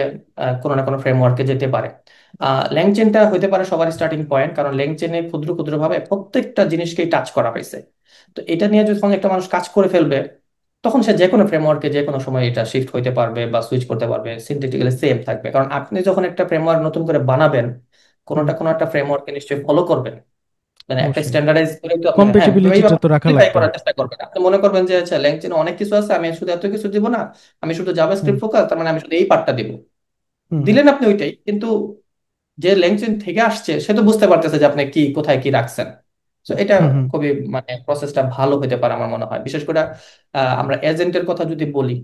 কোনো না কোনো ফ্রেমওয়ার্কে যেতে পারে। ল্যাংচেনটা হতে পারে সবার স্টার্টিং পয়েন্ট, কারণ ল্যাংচেনে ক্ষুদ্র ক্ষুদ্র ভাবে প্রত্যেকটা জিনিসকেই টাচ করা হয়েছে। তো এটা নিয়ে যখন একটা মানুষ কাজ করে ফেলবে, তখন সে যে কোনো ফ্রেমওয়ার্কে যে কোনো সময় এটা শিফট হইতে পারবে বা সুইচ করতে পারবে, সিনথেটিক্যালি সেম থাকবে। কারণ আপনি যখন একটা ফ্রেমওয়ার্ক নতুন করে বানাবেন, হুম। কোনো একটা ফ্রেমওয়ার্ককে নিশ্চয়ই ফলো করবেন। মানে একটা অবশ্যই স্ট্যান্ডার্ডাইজ করে তো আপনি, হ্যাঁ, কম্প্যাটিবিলিটিটা তো রাখা সিম্পলিফাই লাগবে। করার চেষ্টা করবেন। আপনি মনে করবেন যে আচ্ছা ল্যাংচেনে অনেক কিছু আছে, আমি শুধু এত কিছু দিব না, আমি শুধু হুম জাভাস্ক্রিপ্ট ফোকাস, তার মানে আমি শুধু এই পার্টটা দিব। হুম হুম দিলেন আপনি ওইটাই, কিন্তু যে ল্যাংচেন থেকে আসছে সে তো বুঝতে পারতেছে যে আপনি কি কোথায় কি রাখছেন। তো এটা হুম হুম। খুবই মানে প্রসেসটা ভালো হতে পারে আমার মনে হয়। বিশেষ করে আমরা এজেন্টের কথা যদি বলি,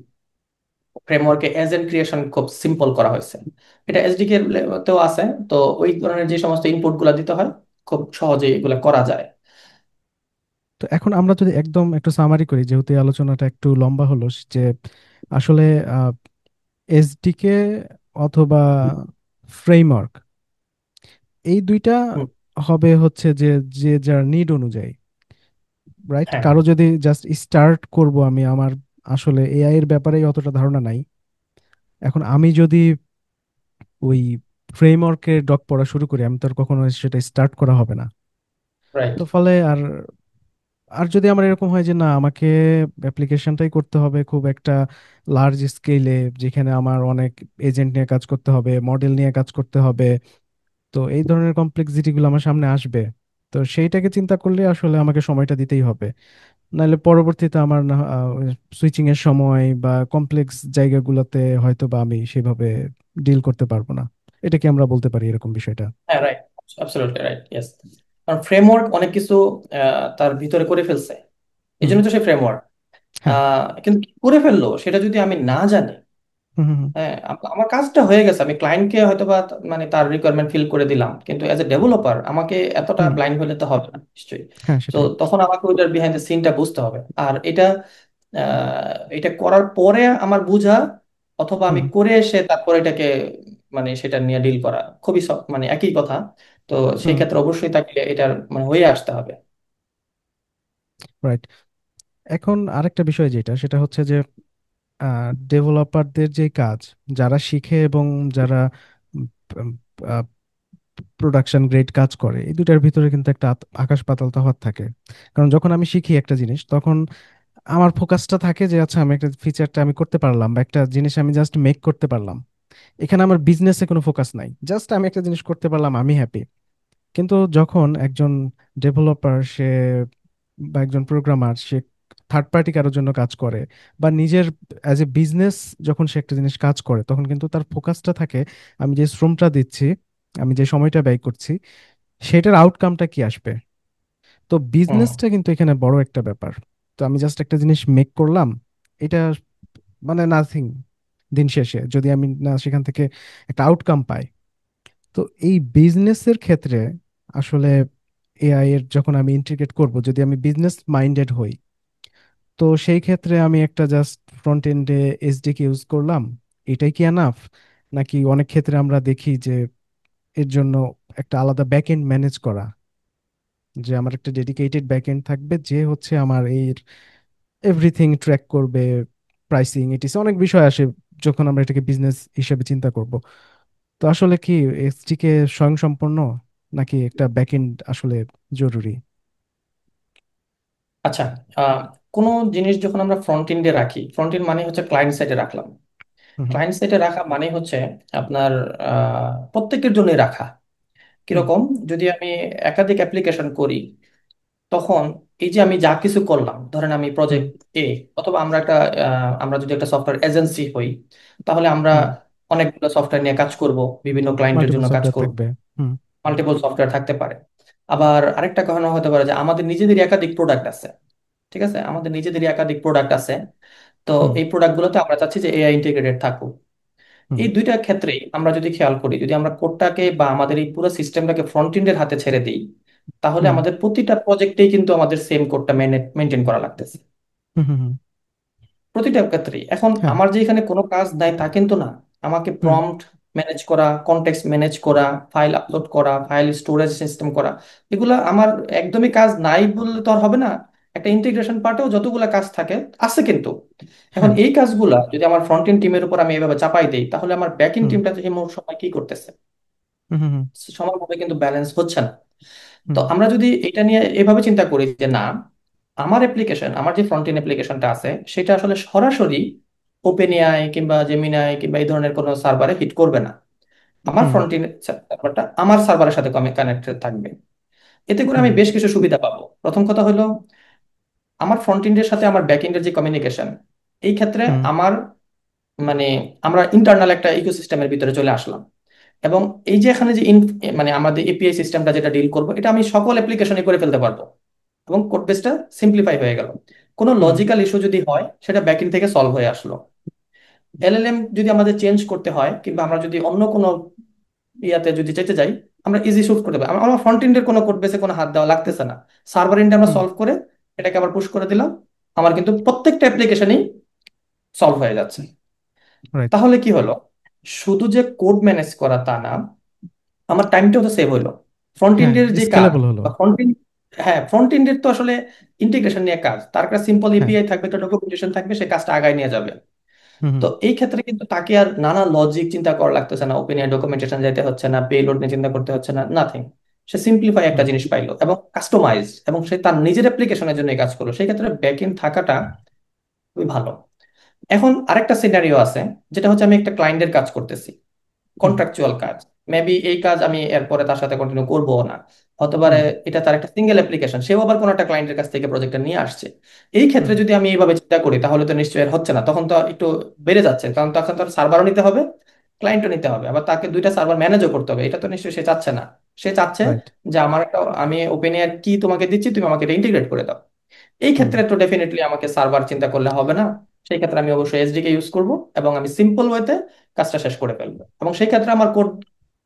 ফ্রেমওয়ার্কে এজেন্ট ক্রিয়েশন খুব সিম্পল করা হয়েছে। এটা এসডিকে তেও আছে। তো ওই ধরনের যে সমস্ত ইনপুট গুলা দিতে হয়, খুব সহজেই এগুলা করা যায়। তো এখন আমরা যদি একদম একটু সামারি করি, যেহেতু এই আলোচনাটা একটু লম্বা হলো, যে আসলে এসডিকে অথবা ফ্রেমওয়ার্ক, এই দুইটা হুম, হবে হচ্ছে যে যে যার নিড অনুযায়ী, রাইট? হ্যাঁ, কারো যদি জাস্ট স্টার্ট করব, আমি আমার আসলে এআই এর ব্যাপারে অতটা ধারণা নাই, এখন আমি যদি ওই ফ্রেমওয়ার্কের ডক পড়া শুরু করি, আমি তো আর কখনো সেটা স্টার্ট করা হবে না। রাইট, তো ফলে আর আর যদি আমার এরকম হয় যে না, আমাকে অ্যাপ্লিকেশনটাই করতে হবে খুব একটা লার্জ স্কেলে, যেখানে আমার অনেক এজেন্ট নিয়ে কাজ করতে হবে, মডেল নিয়ে কাজ করতে হবে, তো এই ধরনের কমপ্লেক্সিটি গুলো আমার সামনে আসবে। তো সেইটাকে চিন্তা করলে আসলে আমাকে সময়টা দিতেই হবে, নাহলে পরবর্তীতে আমার না সুইচিং এর সময় বা কমপ্লেক্স জায়গাগুলোতে হয়তো বা আমি সেভাবে ডিল করতে পারবো না। এটা কি আমরা বলতে পারি এরকম বিষয়টা? হ্যাঁ, রাইট, অ্যাবসলিউটলি রাইট, ইয়েস। কারণ ফ্রেমওয়ার্ক অনেক কিছু তার ভিতরে করে ফেলছে, এই হুম। জন্য তো সে ফ্রেমওয়ার্ক। হ্যাঁ। কিন্তু কি করে ফেললো সেটা যদি আমি না জানি, হুম হুম হ্যাঁ, আমার কাজটা হয়ে গেছে, আমি ক্লায়েন্টকে হয়তো বা মানে তার রিকোয়ারমেন্ট ফিল করে দিলাম, কিন্তু অ্যাজ এ ডেভেলপার আমাকে এতটা হুম। ব্লাইন্ড হলে তো হবে না নিশ্চয়ই। হ্যাঁ, তো সেটাই। তখন আমাকে ওইটার বিহাইন্ড দ্য সিনটা বুঝতে হবে। আর এটা করার পরে আমার বুঝা, অথবা আমি হুম করে এসে তারপর এটাকে মানে সেটা নিয়ে ডিল করা খুবই মানে একই কথা। তো সেই হুম। ক্ষেত্রে অবশ্যই তাকে এটার মানে হয়ে আসতে হবে। রাইট। এখন আরেকটা বিষয় যেটা, সেটা হচ্ছে যে ডেভেলপারদের যে কাজ, যারা শিখে এবং যারা প্রোডাকশন গ্রেড কাজ করে, এই দুটার ভিতরে কিন্তু একটা আকাশ পাতাল তফাৎ থাকে। কারণ যখন আমি শিখি একটা জিনিস, তখন আমার ফোকাসটা থাকে যে আচ্ছা, আমি একটা ফিচারটা আমি করতে পারলাম বা একটা জিনিস আমি জাস্ট মেক করতে পারলাম, এখানে আমার বিজনেসে কোনো ফোকাস নাই, জাস্ট আমি একটা জিনিস করতে পারলাম, আমি হ্যাপি। কিন্তু যখন একজন ডেভেলপার সে বা একজন প্রোগ্রামার সে থার্ড পার্টি কারোর জন্য কাজ করে, বা নিজের অ্যাজ এ বিজনেস যখন সে একটা জিনিস কাজ করে, তখন কিন্তু তার ফোকাসটা থাকে আমি যে শ্রমটা দিচ্ছি, আমি যে সময়টা ব্যয় করছি, সেটার আউটকামটা কি আসবে। তো হুম, বিজনেসটা কিন্তু এখানে বড় একটা ব্যাপার। তো আমি জাস্ট একটা জিনিস মেক করলাম, এটা মানে নাথিং দিন শেষে, যদি আমি না সেখান থেকে একটা আউটকাম পাই। তো এই বিজনেসের ক্ষেত্রে আসলে এআই এর যখন আমি ইন্টিগ্রেট করব, যদি আমি বিজনেস মাইন্ডেড হই, তো সেই ক্ষেত্রে আমি একটা জাস্ট ফ্রন্ট এন্ডে এসডিকে ইউজ করলাম, এটাই কি এনাফ? নাকি অনেক ক্ষেত্রে আমরা দেখি যে এর জন্য একটা আলাদা ব্যাক এন্ড ম্যানেজ করা, যে আমার একটা ডেডিকেটেড ব্যাক এন্ড থাকবে যে হচ্ছে আমার এর এভরিথিং ট্র্যাক করবে, প্রাইসিং ইটিস অনেক বিষয় আসে যখন আমরা এটাকে বিজনেস হিসেবে চিন্তা করব। তো আসলে কি এসডিকে স্বয়ংসম্পূর্ণ, নাকি একটা ব্যাক এন্ড আসলে জরুরি? আচ্ছা। আহ, কোনো জিনিস যখন আমরা ফ্রন্ট এন্ডে রাখি, ফ্রন্ট এন্ড মানে হচ্ছে ক্লায়েন্ট সাইডে রাখলাম। হুম হুম ক্লায়েন্ট সাইডে রাখা মানে হচ্ছে আপনার প্রত্যেকের জন্যই রাখা। হুম কিরকম? যদি আমি একাধিক অ্যাপ্লিকেশন করি, তখন এই যে আমি যা কিছু করলাম, ধরেন আমি হুম প্রজেক্ট এ, অথবা আমরা যদি একটা সফটওয়্যার এজেন্সি হই, তাহলে আমরা হুম। অনেকগুলো সফটওয়্যার নিয়ে কাজ করব, বিভিন্ন ক্লায়েন্টের মাল্টিপল জন্য কাজ সফটওয়্যার করব, থাকবে। হুম মাল্টিপল সফটওয়্যার থাকতে পারে। আবার আরেকটা কারণ হতে পারে যে আমাদের নিজেদের একাধিক প্রোডাক্ট আছে। ঠিক আছে, আমাদের নিজেদেরই একাধিক প্রোডাক্ট আছে। তো হুম এই প্রোডাক্টগুলোতে আমরা চাচ্ছি যে এআই ইন্টিগ্রেটেড থাকুক। হুম এই দুইটা ক্ষেত্রেই আমরা যদি খেয়াল করি, যদি আমরা কোডটাকে বা আমাদের এই পুরো সিস্টেমটাকে ফ্রন্ট এন্ডের হাতে ছেড়ে দিই, তাহলে হুম আমাদের প্রতিটা প্রজেক্টেই কিন্তু আমাদের সেম কোডটা মেনটেন করা লাগতেছে, হুম হুম হুম, প্রতিটা ক্ষেত্রেই। এখন হ্যাঁ। আমার যে এখানে কোনো কাজ নাই তা কিন্তু না। আমাকে হুম প্রম্পট ম্যানেজ করা, কনটেক্সট ম্যানেজ করা, ফাইল আপলোড করা, ফাইল স্টোরেজ সিস্টেম করা, এগুলা আমার একদমই কাজ নাই বললে তো আর হবে না। একটা ইন্টিগ্রেশন পার্টেও যতগুলা কাজ থাকে আছে কিন্তু। এখন হ্যাঁ। এই কাজগুলা যদি আমার ফ্রন্ট এন্ড টিমের উপর আমি এভাবে চাপাই দেই, তাহলে আমার ব্যাক এন্ড হুম টিমটা সেই মুহূর্তে সময় কি করতেছে? হুম হুম সমানভাবে কিন্তু ব্যালেন্স হচ্ছে না। তো হুম আমরা যদি এটা নিয়ে এভাবে চিন্তা করি যে না, আমার অ্যাপ্লিকেশন, আমার যে ফ্রন্ট এন্ড অ্যাপ্লিকেশনটা আছে সেটা আসলে সরাসরি ওপেন এআই কিংবা জেমিনাই কিংবা এই ধরনের কোনো সার্ভারে হিট করবে না। আমার হুম ফ্রন্ট এন্ড সার্ভারটা আমার সার্ভারের সাথে কানেক্টেড থাকবে। এতে করে হুম আমি বেশ কিছু সুবিধা পাবো। প্রথম কথা হলো, আমার ফ্রন্ট এন্ডের সাথে আমার ব্যাক এন্ডের যে কমিউনিকেশন, এই ক্ষেত্রে হুম আমার মানে আমরা ইন্টারনাল একটা ইকোসিস্টেমের ভিতরে চলে আসলাম। এবং এই যে এখানে যে মানে আমাদের এপিআই সিস্টেমটা যেটা ডিল করবো, এটা আমি সকল অ্যাপ্লিকেশনে করে ফেলতে পারবো। এবং কোড বেসটা সিম্পলিফাই হয়ে গেল। কোনো হুম লজিক্যাল ইস্যু যদি হয়, সেটা ব্যাকএন্ড থেকে সলভ হয়ে আসলো। এলএলএম যদি আমাদের চেঞ্জ করতে হয় কিংবা আমরা যদি অন্য কোনো ইয়াতে যদি যেতে যাই, আমরা ইজি শুট করতে পারি। আমার ফ্রন্ট এন্ডের কোনো কোড বেসে কোনো হাত দেওয়া লাগতেছে না। সার্ভার এন্ডে আমরা হুম সলভ করে এটাকে আবার পুশ করে দিলাম, আমার কিন্তু প্রত্যেকটা অ্যাপ্লিকেশনেই সলভ হয়ে যাচ্ছে। রাইট। তাহলে কি হলো, শুধু যে কোড ম্যানেজ করা তা না, আমার টাইমটাও তো সেভ হইলো। ফ্রন্ট হ্যাঁ, এন্ডের যে কাজ স্কেলেবল হলো। বা ফ্রন্ট এন্ড, হ্যাঁ ফ্রন্ট এন্ডের তো আসলে ইন্টিগ্রেশন নিয়ে কাজ, তার একটা সিম্পল হ্যাঁ। এপিআই থাকবে, একটা ডকুমেন্টেশন থাকবে, সে কাজটা আগায় নিয়ে যাবে। হুম তো হুম এই ক্ষেত্রে কিন্তু তাকে আর নানা লজিক চিন্তা করা লাগতেছে না, ওপেন এআই ডকুমেন্টেশন যেতে হচ্ছে না, পেলোড নিয়ে চিন্তা করতে হচ্ছে না, নাথিং। সে সিম্পলিফাই একটা হুম জিনিস পাইলো এবং কাস্টমাইজ, এবং সে তার নিজের অ্যাপ্লিকেশনের জন্য এই কাজ করলো। সেই ক্ষেত্রে ব্যাকএন্ড থাকাটা খুবই ভালো। এখন আরেকটা সিনারিও আছে, যেটা হচ্ছে আমি একটা ক্লায়েন্টের কাজ করতেছি, হুম কন্ট্রাকচুয়াল কাজ। মেবি এই কাজ আমি এরপরে তার সাথে কন্টিনিউ করবো না, হতে পারে হুম এটা তার একটা সিঙ্গেল অ্যাপ্লিকেশন, সেও আবার কোনো একটা ক্লায়েন্টের কাছ থেকে প্রজেক্টটা নিয়ে আসছে। এই হুম ক্ষেত্রে যদি আমি এইভাবে চিন্তা করি, তাহলে তো নিশ্চয়ই আর হচ্ছে না, তখন তো একটু বেড়ে যাচ্ছে, কারণ তখন তো সার্ভারও নিতে হবে, ক্লায়েন্টও নিতে হবে, আবার তাকে দুইটা সার্ভার ম্যানেজও করতে হবে। এটা তো নিশ্চয়ই সে চাচ্ছে না। সে চাচ্ছে রাইট। যে আমার একটা, আমি ওপেন এআই কি তোমাকে দিচ্ছি, তুমি আমাকে এটা ইন্টিগ্রেট করে দাও। এই হুম ক্ষেত্রে তো ডেফিনেটলি আমাকে সার্ভার চিন্তা করলে হবে না। সেই ক্ষেত্রে আমি অবশ্যই এসডিকে ইউজ করব এবং আমি সিম্পল ওয়েতে কাজটা শেষ করে ফেলবো। এবং সেই ক্ষেত্রে আমার কোড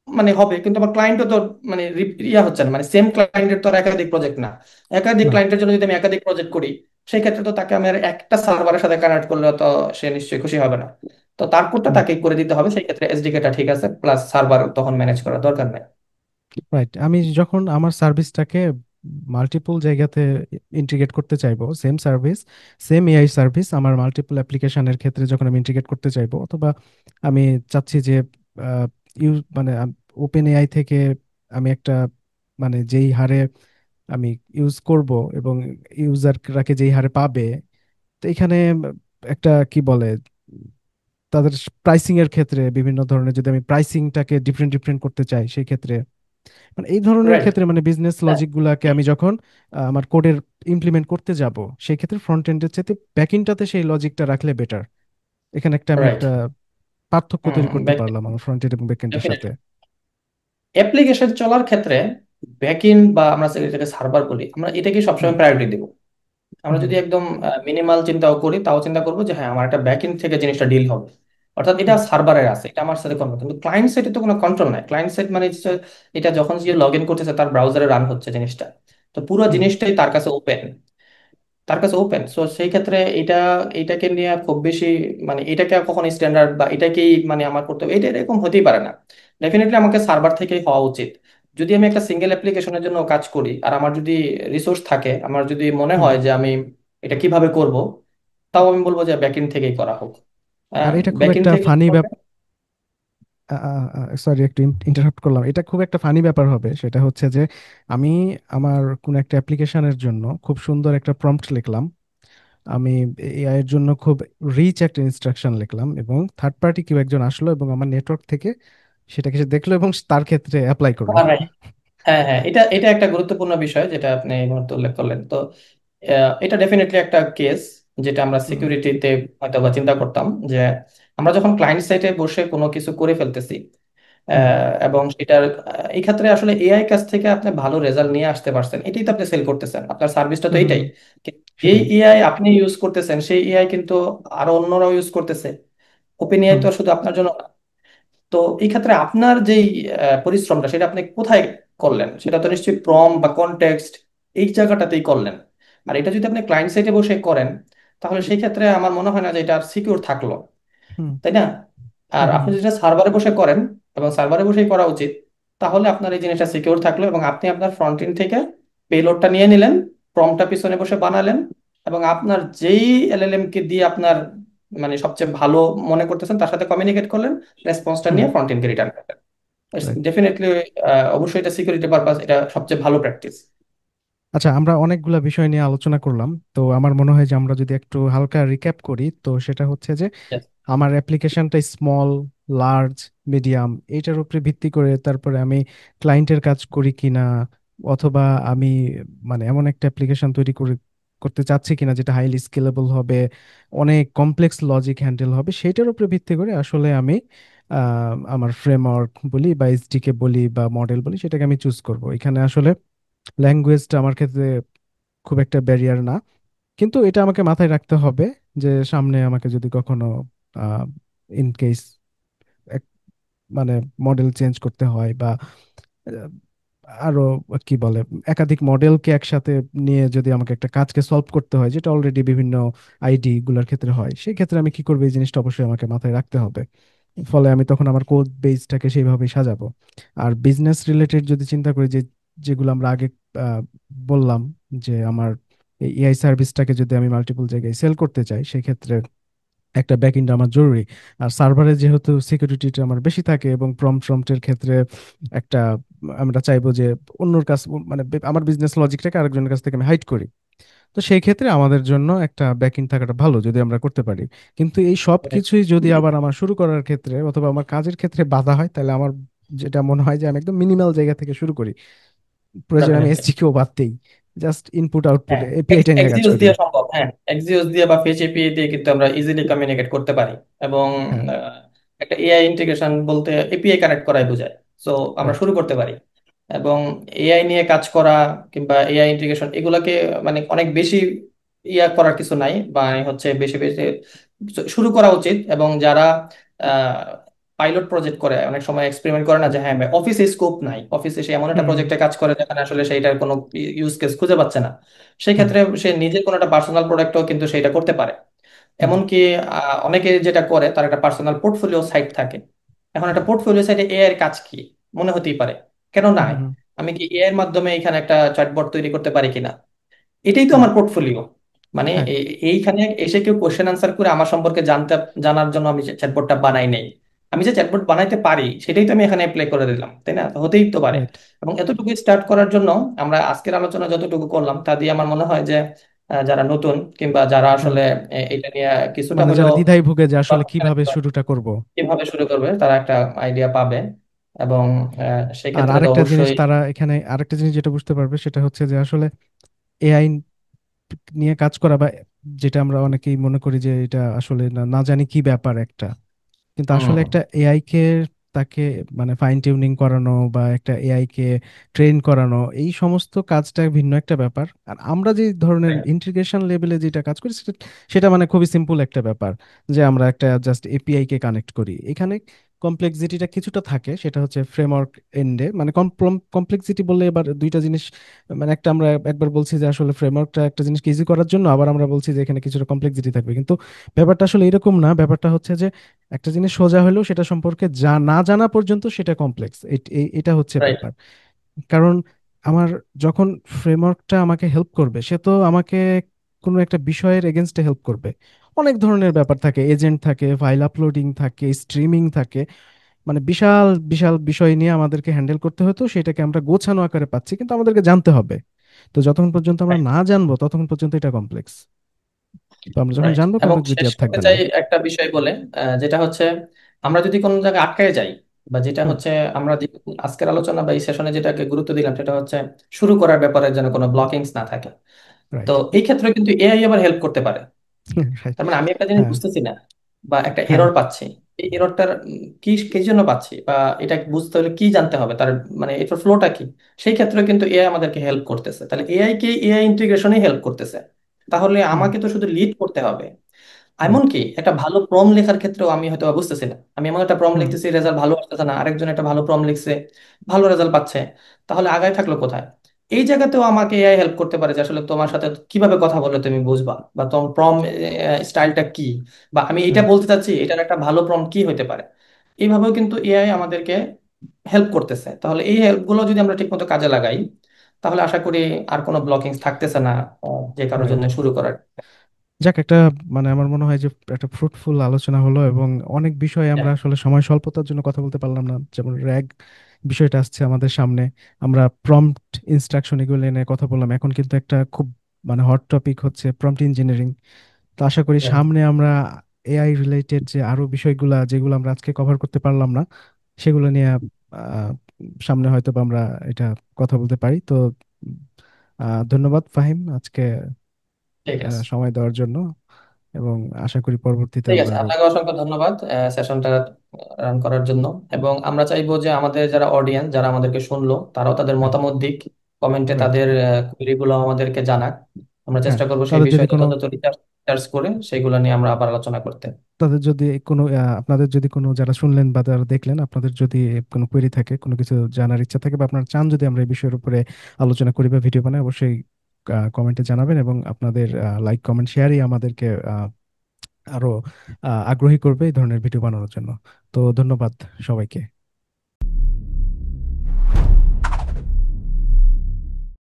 মানে হবে, কিন্তু আমার ক্লায়েন্টও তো মানে ইয়া হচ্ছে না, মানে সেম ক্লায়েন্টের তো আর একাধিক প্রজেক্ট না। একাধিক না। ক্লায়েন্টের জন্য যদি আমি একাধিক প্রজেক্ট করি, সেই ক্ষেত্রে তো তাকে আমি আর একটা সার্ভারের সাথে কানেক্ট করলে তো সে নিশ্চয়ই খুশি হবে না। তো তার কোডটা রাইট। তাকে করে দিতে হবে। সেই ক্ষেত্রে এসডিকেটা ঠিক আছে, প্লাস সার্ভার তখন ম্যানেজ করার দরকার নেই। রাইট, আমি যখন আমার সার্ভিসটাকে মাল্টিপল জায়গাতে ইন্টিগ্রেট করতে চাইবো, same service, same AI service আমার মাল্টিপল অ্যাপ্লিকেশনের ক্ষেত্রে যখন আমি ইন্টিগ্রেট করতে চাইবো, অথবা আমি চাচ্ছি যে মানে ওপেন এআই থেকে আমি একটা মানে যেই হারে আমি ইউজ করব এবং ইউজাররাকে যেই হারে পাবে, তো এখানে একটা কি বলে তাদের প্রাইসিং এর ক্ষেত্রে বিভিন্ন ধরনের যদি আমি প্রাইসিংটাকে ডিফারেন্ট ডিফারেন্ট করতে চাই, সেই ক্ষেত্রে মানে এই ধরনের রাইট। ক্ষেত্রে মানে বিজনেস লজিক গুলাকে আমি যখন আমার কোডের ইমপ্লিমেন্ট করতে যাব, সেই ক্ষেত্রে ফ্রন্ট এন্ডের চাইতে ব্যাক এন্ডটাতে সেই লজিকটা রাখলে বেটার। এখানে একটা আমি রাইট। একটা পার্থক্য হুম, তৈরি করতে পারলাম আমার ফ্রন্ট এন্ড এবং ব্যাক এন্ডের সাথে। ডেফিনেটলি অ্যাপ্লিকেশন চলার ক্ষেত্রে ব্যাকএন্ড বা আমরা যেটাকে সার্ভার বলি, আমরা এটাকে হুম সবসময় প্রায়োরিটি দেব। আমরা হুম যদি একদম মিনিমাল চিন্তাও করি, তাও চিন্তা করবো যে হ্যাঁ আমার একটা ব্যাকএন্ড থেকে জিনিসটা ডিল হবে, অর্থাৎ এটা হুম সার্ভারের আছে, এটা আমার সাথে কন্ট্রোল। কিন্তু ক্লায়েন্ট সাইডে তো কোনো কন্ট্রোল নাই। ক্লায়েন্ট সাইড মানে হচ্ছে এটা যখন যে লগ ইন করতেছে তার ব্রাউজারে রান হচ্ছে জিনিসটা, তো পুরো হুম জিনিসটাই তার কাছে ওপেন। তার কাছে ওপেন, সো সেই ক্ষেত্রে এটা, এটাকে নিয়ে খুব বেশি মানে এটাকে কখন স্ট্যান্ডার্ড বা এটাকেই মানে আমার করতে হবে, এটা এরকম হতেই পারে না। ডেফিনেটলি আমাকে সার্ভার থেকেই হওয়া উচিত। যদি আমি একটা সিঙ্গেল অ্যাপ্লিকেশনের জন্য কাজ করি আর আমার যদি রিসোর্স থাকে, আমার যদি মনে হুম। হয় যে আমি এটা কিভাবে করব, তাও আমি বলবো যে ব্যাকএন্ড থেকেই করা হোক। আর এটা খুব ব্যাকএন্ড একটা থেকে ফানি হবে। সরি একটু ইন্টারাপ্ট করলাম, এটা খুব একটা ফানি ব্যাপার হবে। সেটা হচ্ছে যে আমি আমার কোন একটা অ্যাপ্লিকেশনের জন্য খুব সুন্দর একটা প্রম্পট লিখলাম, আমি এআই এর জন্য খুব রিচ একটা ইনস্ট্রাকশন লিখলাম, এবং থার্ড পার্টি কেউ একজন আসলো এবং আমার নেটওয়ার্ক থেকে সেটাকে সে দেখলো এবং তার ক্ষেত্রে অ্যাপ্লাই করলো। হ্যাঁ হ্যাঁ, এটা এটা একটা গুরুত্বপূর্ণ বিষয় যেটা আপনি এই মুহূর্তে উল্লেখ করলেন। তো এটা ডেফিনেটলি একটা কেস যেটা আমরা হুম সিকিউরিটিতে হয়তো বা চিন্তা করতাম, যে আমরা যখন ক্লায়েন্ট সাইটে বসে কোনো কিছু করে ফেলতেছি, হুম এবং সেটার এই ক্ষেত্রে আসলে এআই কাছ থেকে আপনি ভালো রেজাল্ট নিয়ে আসতে পারছেন, এটাই তো আপনি সেল করতেছেন, আপনার সার্ভিসটা তো হুম হুম এইটাই। হুম, কিন্তু যেই সেটাই। এআই আপনি ইউজ করতেছেন সেই এআই কিন্তু আরো অন্যরাও ইউজ করতেছে, ওপেন এআই হুম তো শুধু আপনার জন্য না। তো এই ক্ষেত্রে আপনার যেই পরিশ্রমটা সেটা আপনি কোথায় করলেন, সেটা তো নিশ্চয়ই প্রম বা কনটেক্সট এই জায়গাটাতেই করলেন। আর এটা যদি আপনি ক্লায়েন্ট সাইডে বসে করেন, তাহলে সেই ক্ষেত্রে আমার মনে হয় না যে এটা সিকিউর থাকলো, হুম তাই না? আর হুম হুম আপনি হুম, যেটা সার্ভারে বসে করেন, এবং সার্ভারে বসেই করা উচিত, তাহলে আপনার এই জিনিসটা সিকিউর থাকলো এবং আপনি আপনার ফ্রন্ট এন্ড থেকে পেলোডটা নিয়ে নিলেন, প্রমটা পিছনে বসে বানালেন, এবং আপনার যেই এলএলএম কে দিয়ে আপনার মানে সবচেয়ে ভালো মনে করতেছেন তার সাথে কমিউনিকেট করলেন, রেসপন্সটা হুম, নিয়ে ফ্রন্ট এন্ডকে রিটার্ন করলেন। right. ডেফিনেটলি অবশ্যই এটা সিকিউরিটি পারপাস, এটা সবচেয়ে ভালো প্র্যাকটিস। আচ্ছা, আমরা অনেকগুলা বিষয় নিয়ে আলোচনা করলাম, তো আমার মনে হয় যে আমরা যদি একটু হালকা রিক্যাপ করি, তো সেটা হচ্ছে যে আমার অ্যাপ্লিকেশনটা স্মল, লার্জ, মিডিয়াম এইটার উপরে ভিত্তি করে তারপরে আমি ক্লায়েন্টের কাজ করি কিনা, অথবা আমি মানে এমন একটা অ্যাপ্লিকেশন তৈরি করে করতে চাচ্ছি কিনা যেটা হাইলি স্কেলেবল হবে, অনেক কমপ্লেক্স লজিক হ্যান্ডেল হবে, সেটার উপরে ভিত্তি করে আসলে আমি আমার ফ্রেমওয়ার্ক বলি বা এসডিকে বলি বা মডেল বলি, সেটাকে আমি চুজ করব। এখানে আসলে ল্যাঙ্গুয়েজটা আমার ক্ষেত্রে খুব একটা ব্যারিয়ার না, কিন্তু এটা আমাকে মাথায় রাখতে হবে যে সামনে আমাকে যদি কখনো ইন কেস মানে মডেল চেঞ্জ করতে হয় বা আহ, আরো কি বলে একাধিক মডেলকে একসাথে নিয়ে যদি আমাকে একটা কাজকে সলভ করতে হয়, যেটা অলরেডি বিভিন্ন আইডি গুলার ক্ষেত্রে হয়, সেই ক্ষেত্রে আমি কি করবো, এই জিনিসটা অবশ্যই আমাকে মাথায় রাখতে হবে। ফলে আমি তখন আমার কোড বেসটাকে সেইভাবে সাজাবো। আর বিজনেস রিলেটেড যদি চিন্তা করি, যে যেগুলো আমরা আগে আহ, বললাম, যে আমার এই এআই সার্ভিসটাকে যদি আমি মাল্টিপল জায়গায় সেল করতে চাই, সেক্ষেত্রে একটা ব্যাকএন্ড আমার জরুরি। আর সার্ভারে যেহেতু সিকিউরিটিটা আমার বেশি থাকে এবং প্রম্পটের ক্ষেত্রে একটা আমরা চাইবো যে অন্যর কাছ মানে আমার বিজনেস লজিকটাকে আরেকজনের কাছ থেকে আমি হাইড করি, তো সেই ক্ষেত্রে আমাদের জন্য একটা ব্যাকএন্ড থাকাটা ভালো যদি আমরা করতে পারি। কিন্তু এই সব কিছুই যদি আবার আমার শুরু করার ক্ষেত্রে অথবা আমার কাজের ক্ষেত্রে বাধা হয়, তাহলে আমার যেটা মনে হয় যে আমি একদম মিনিমাল জায়গা থেকে শুরু করি, প্রয়োজন আমি ডেফিনেটলি। এসজিকেও বাদ দেই, জাস্ট ইনপুট আউটপুট হ্যাঁ, এপিআইটা নিয়ে কাজ এক্সিওস করি। দিয়ে সম্ভব, হ্যাঁ এক্সিওস দিয়ে বা ফেচ এপিআই দিয়ে কিন্তু আমরা ইজিলি কমিউনিকেট করতে পারি। এবং হ্যাঁ, একটা এআই ইন্টিগ্রেশন বলতে এপিআই কানেক্ট করাই বোঝায়। সো আমরা রাইট। শুরু করতে পারি। এবং এআই নিয়ে কাজ করা কিংবা এআই ইন্টিগ্রেশন এগুলোকে মানে অনেক বেশি করার কিছু নাই, বা হচ্ছে বেশি বেশি শুরু করা উচিত। এবং যারা পাইলট প্রজেক্ট করে, অনেক সময় এক্সপেরিমেন্ট করে না যে হ্যাঁ অফিসে স্কোপ নাই, অফিসে সে এমন একটা হুম প্রজেক্টে কাজ করে যেখানে আসলে সেইটার কোনো ইউজ কেস খুঁজে পাচ্ছে না, সেই হুম ক্ষেত্রে সে নিজের কোনো একটা পার্সোনাল প্রোডাক্টও কিন্তু সেটা করতে পারে। হুম এমনকি অনেকে যেটা করে তার একটা পার্সোনাল পোর্টফোলিও সাইট থাকে। এখন একটা পোর্টফোলিও সাইটে এআই এর কাজ কি মনে হতেই পারে, কেন হুম নাই? হুম আমি কি এআই এর মাধ্যমে এখানে একটা চ্যাটবট তৈরি করতে পারি কিনা? এটাই তো হুম, আমার পোর্টফোলিও। মানে হ্যাঁ, এইখানে এসে কেউ কোশ্চেন আনসার করে আমার সম্পর্কে জানার জন্য আমি চ্যাটবটটা বানাই নাই। আমি যে চ্যাটবট বানাইতে পারি সেটাই তো আমি এখানে অ্যাপ্লাই করে দিলাম, তাই না? তো হতেই তো পারে। রাইট। এবং এতটুকু স্টার্ট করার জন্য আমরা আজকের আলোচনা যতটুকু করলাম তা দিয়ে আমার মনে হয় যে যারা নতুন কিংবা যারা হুম, আসলে এটা নিয়ে কিছুটা মানে যারা হলেও দ্বিধায় ভুগে যে আসলে কিভাবে শুরুটা করব। কিভাবে শুরু করবে তারা একটা আইডিয়া পাবে। এবং আর সেক্ষেত্রে তো আরেকটা জিনিস অবশ্যই তারা এখানে আরেকটা জিনিস যেটা বুঝতে পারবে, সেটা হচ্ছে যে আসলে এআই নিয়ে কাজ করা বা যেটা আমরা অনেকেই মনে করি যে এটা আসলে না না জানি কি ব্যাপার একটা, কিন্তু আসলে হুম, একটা এআই কে তাকে মানে ফাইন টিউনিং করানো বা একটা এআই কে ট্রেন করানো, এই সমস্ত কাজটা ভিন্ন একটা ব্যাপার। আর আমরা যে ধরনের ইন্টিগ্রেশন লেভেলে যেটা কাজ করি, সেটা সেটা মানে খুবই সিম্পল একটা ব্যাপার, যে আমরা একটা জাস্ট এপিআই কে কানেক্ট করি। এখানে কমপ্লেক্সিটিটা কিছুটা থাকে, সেটা হচ্ছে ফ্রেমওয়ার্ক এন্ডে, মানে কমপ্লেক্সিটি বললে এবার দুইটা জিনিস, মানে একটা আমরা একবার বলছি যে আসলে ফ্রেমওয়ার্কটা একটা জিনিসকে ইজি করার জন্য, আবার আমরা বলছি যে এখানে কিছুটা কমপ্লেক্সিটি থাকবে, কিন্তু ব্যাপারটা আসলে এরকম না। ব্যাপারটা হচ্ছে যে একটা জিনিস সোজা হলেও সেটা সম্পর্কে না জানা পর্যন্ত সেটা কমপ্লেক্স, এটা হচ্ছে রাইট। ব্যাপার। কারণ আমার যখন ফ্রেমওয়ার্কটা আমাকে হেল্প করবে, সে তো আমাকে কোনো একটা বিষয়ের এগেনস্টে হেল্প করবে। অনেক ধরনের ব্যাপার থাকে, এজেন্ট থাকে, ফাইল আপলোডিং থাকে, স্ট্রিমিং থাকে, মানে বিশাল বিশাল বিষয় নিয়ে আমাদেরকে হ্যান্ডেল করতে হতো, সেটাকে আমরা গোছানো আকারে পাচ্ছি, কিন্তু আমাদেরকে জানতে হবে। তো যতক্ষণ পর্যন্ত আমরা না জানবো ততক্ষণ পর্যন্ত এটা কমপ্লেক্স, তো আমরা যখন রাইট। জানবো এবং কমপ্লেক্সিটি শেষ আর করতে থাকবে না। চাই একটা বিষয় বলে, যেটা হচ্ছে আমরা যদি কোনো জায়গায় আটকায় যাই, বা যেটা হুম, হচ্ছে আমরা আজকের আলোচনা বা এই সেশনে যেটাকে গুরুত্ব দিলাম সেটা হচ্ছে শুরু করার ব্যাপারে যেন কোনো ব্লকিংস না থাকে। তো রাইট। এই ক্ষেত্রে কিন্তু এআই আবার হেল্প করতে পারে। রাইট। তার মানে আমি একটা জিনিস হ্যাঁ, বুঝতেছি না বা একটা হ্যাঁ, এরর পাচ্ছি, এই এররটার কি কি জন্য পাচ্ছি, বা এটা বুঝতে হলে কি জানতে হবে তার, মানে এটার ফ্লোটা কি, সেই ক্ষেত্রে কিন্তু এআই আমাদেরকে হেল্প করতেছে। তাহলে এআই কে এআই ইন্টিগ্রেশনে হেল্প করতেছে। তাহলে হুম। আমাকে তো শুধু লিড করতে হবে। রাইট। এমনকি একটা ভালো প্রম লেখার ক্ষেত্রেও আমি হয়তো বা বুঝতেছি না, আমি এমন একটা প্রম হুম। লিখতেছি রেজাল্ট ভালো আসতেছে না, আরেকজন একটা ভালো প্রম লিখছে ভালো রেজাল্ট পাচ্ছে, তাহলে আগায় থাকলো কোথায়? এই জায়গাতেও আমাকে এআই হেল্প করতে পারে যে আসলে তোমার সাথে কিভাবে কথা বললে তুমি বুঝবা, বা তোমার প্রম স্টাইলটা কি, বা আমি এটা রাইট। বলতে চাচ্ছি এটার একটা ভালো প্রম কি হতে পারে। এইভাবেও কিন্তু এআই আমাদেরকে হেল্প করতেছে। তাহলে এই হেল্পগুলো যদি আমরা ঠিকমতো কাজে লাগাই, তাহলে আশা করি আর কোনো ব্লকিং থাকতেছে না যে কারোর রাইট। জন্য শুরু করার। যাক, একটা মানে আমার মনে হয় যে একটা ফ্রুটফুল আলোচনা হলো, এবং অনেক বিষয়ে আমরা হ্যাঁ, আসলে সময় স্বল্পতার জন্য কথা বলতে পারলাম না। যেমন র্যাগ বিষয়টা আসছে আমাদের সামনে, আমরা প্রম্পট ইনস্ট্রাকশন এগুলো নিয়ে কথা বললাম। এখন কিন্তু একটা খুব মানে হট টপিক হচ্ছে প্রম্পট ইঞ্জিনিয়ারিং। তো আশা করি হ্যাঁ, সামনে আমরা এআই রিলেটেড যে আরো বিষয়গুলা যেগুলো আমরা আজকে কভার করতে পারলাম না, সেগুলো নিয়ে আহ, সামনে হয়তো বা আমরা এটা কথা বলতে পারি। তো ধন্যবাদ ফাহিম আজকে ঠিক আছে। সময় দেওয়ার জন্য, এবং আশা করি পরবর্তীতে ঠিক আমরা আছে, আরো। আপনাকে অসংখ্য ধন্যবাদ সেশনটা রান করার জন্য। এবং আমরা চাইবো যে আমাদের যারা অডিয়েন্স, যারা আমাদেরকে শুনলো, তারাও তাদের হ্যাঁ। মতামত দিক, কমেন্টে রাইট। তাদের কোয়েরি গুলো আমাদেরকে জানাক। আমরা হ্যাঁ। চেষ্টা করবো সেই তাদের যদি বিষয়ে কোনো যথাযথ রিসার্চ রিসার্চ করে সেগুলো নিয়ে আমরা আবার আলোচনা করতে। তাদের যদি কোনো আপনাদের যদি কোনো যারা শুনলেন বা যারা দেখলেন, আপনাদের যদি কোনো কোয়েরি থাকে, কোনো কিছু জানার ইচ্ছা থাকে, বা আপনারা চান যদি আমরা এই বিষয়ের উপরে আলোচনা করি বা ভিডিও বানাই, অবশ্যই কমেন্টে জানাবেন। এবং আপনাদের লাইক কমেন্ট শেয়ারই আমাদেরকে আরো আগ্রহী করবে এই ধরনের ভিডিও বানানোর জন্য। তো ধন্যবাদ সবাইকে।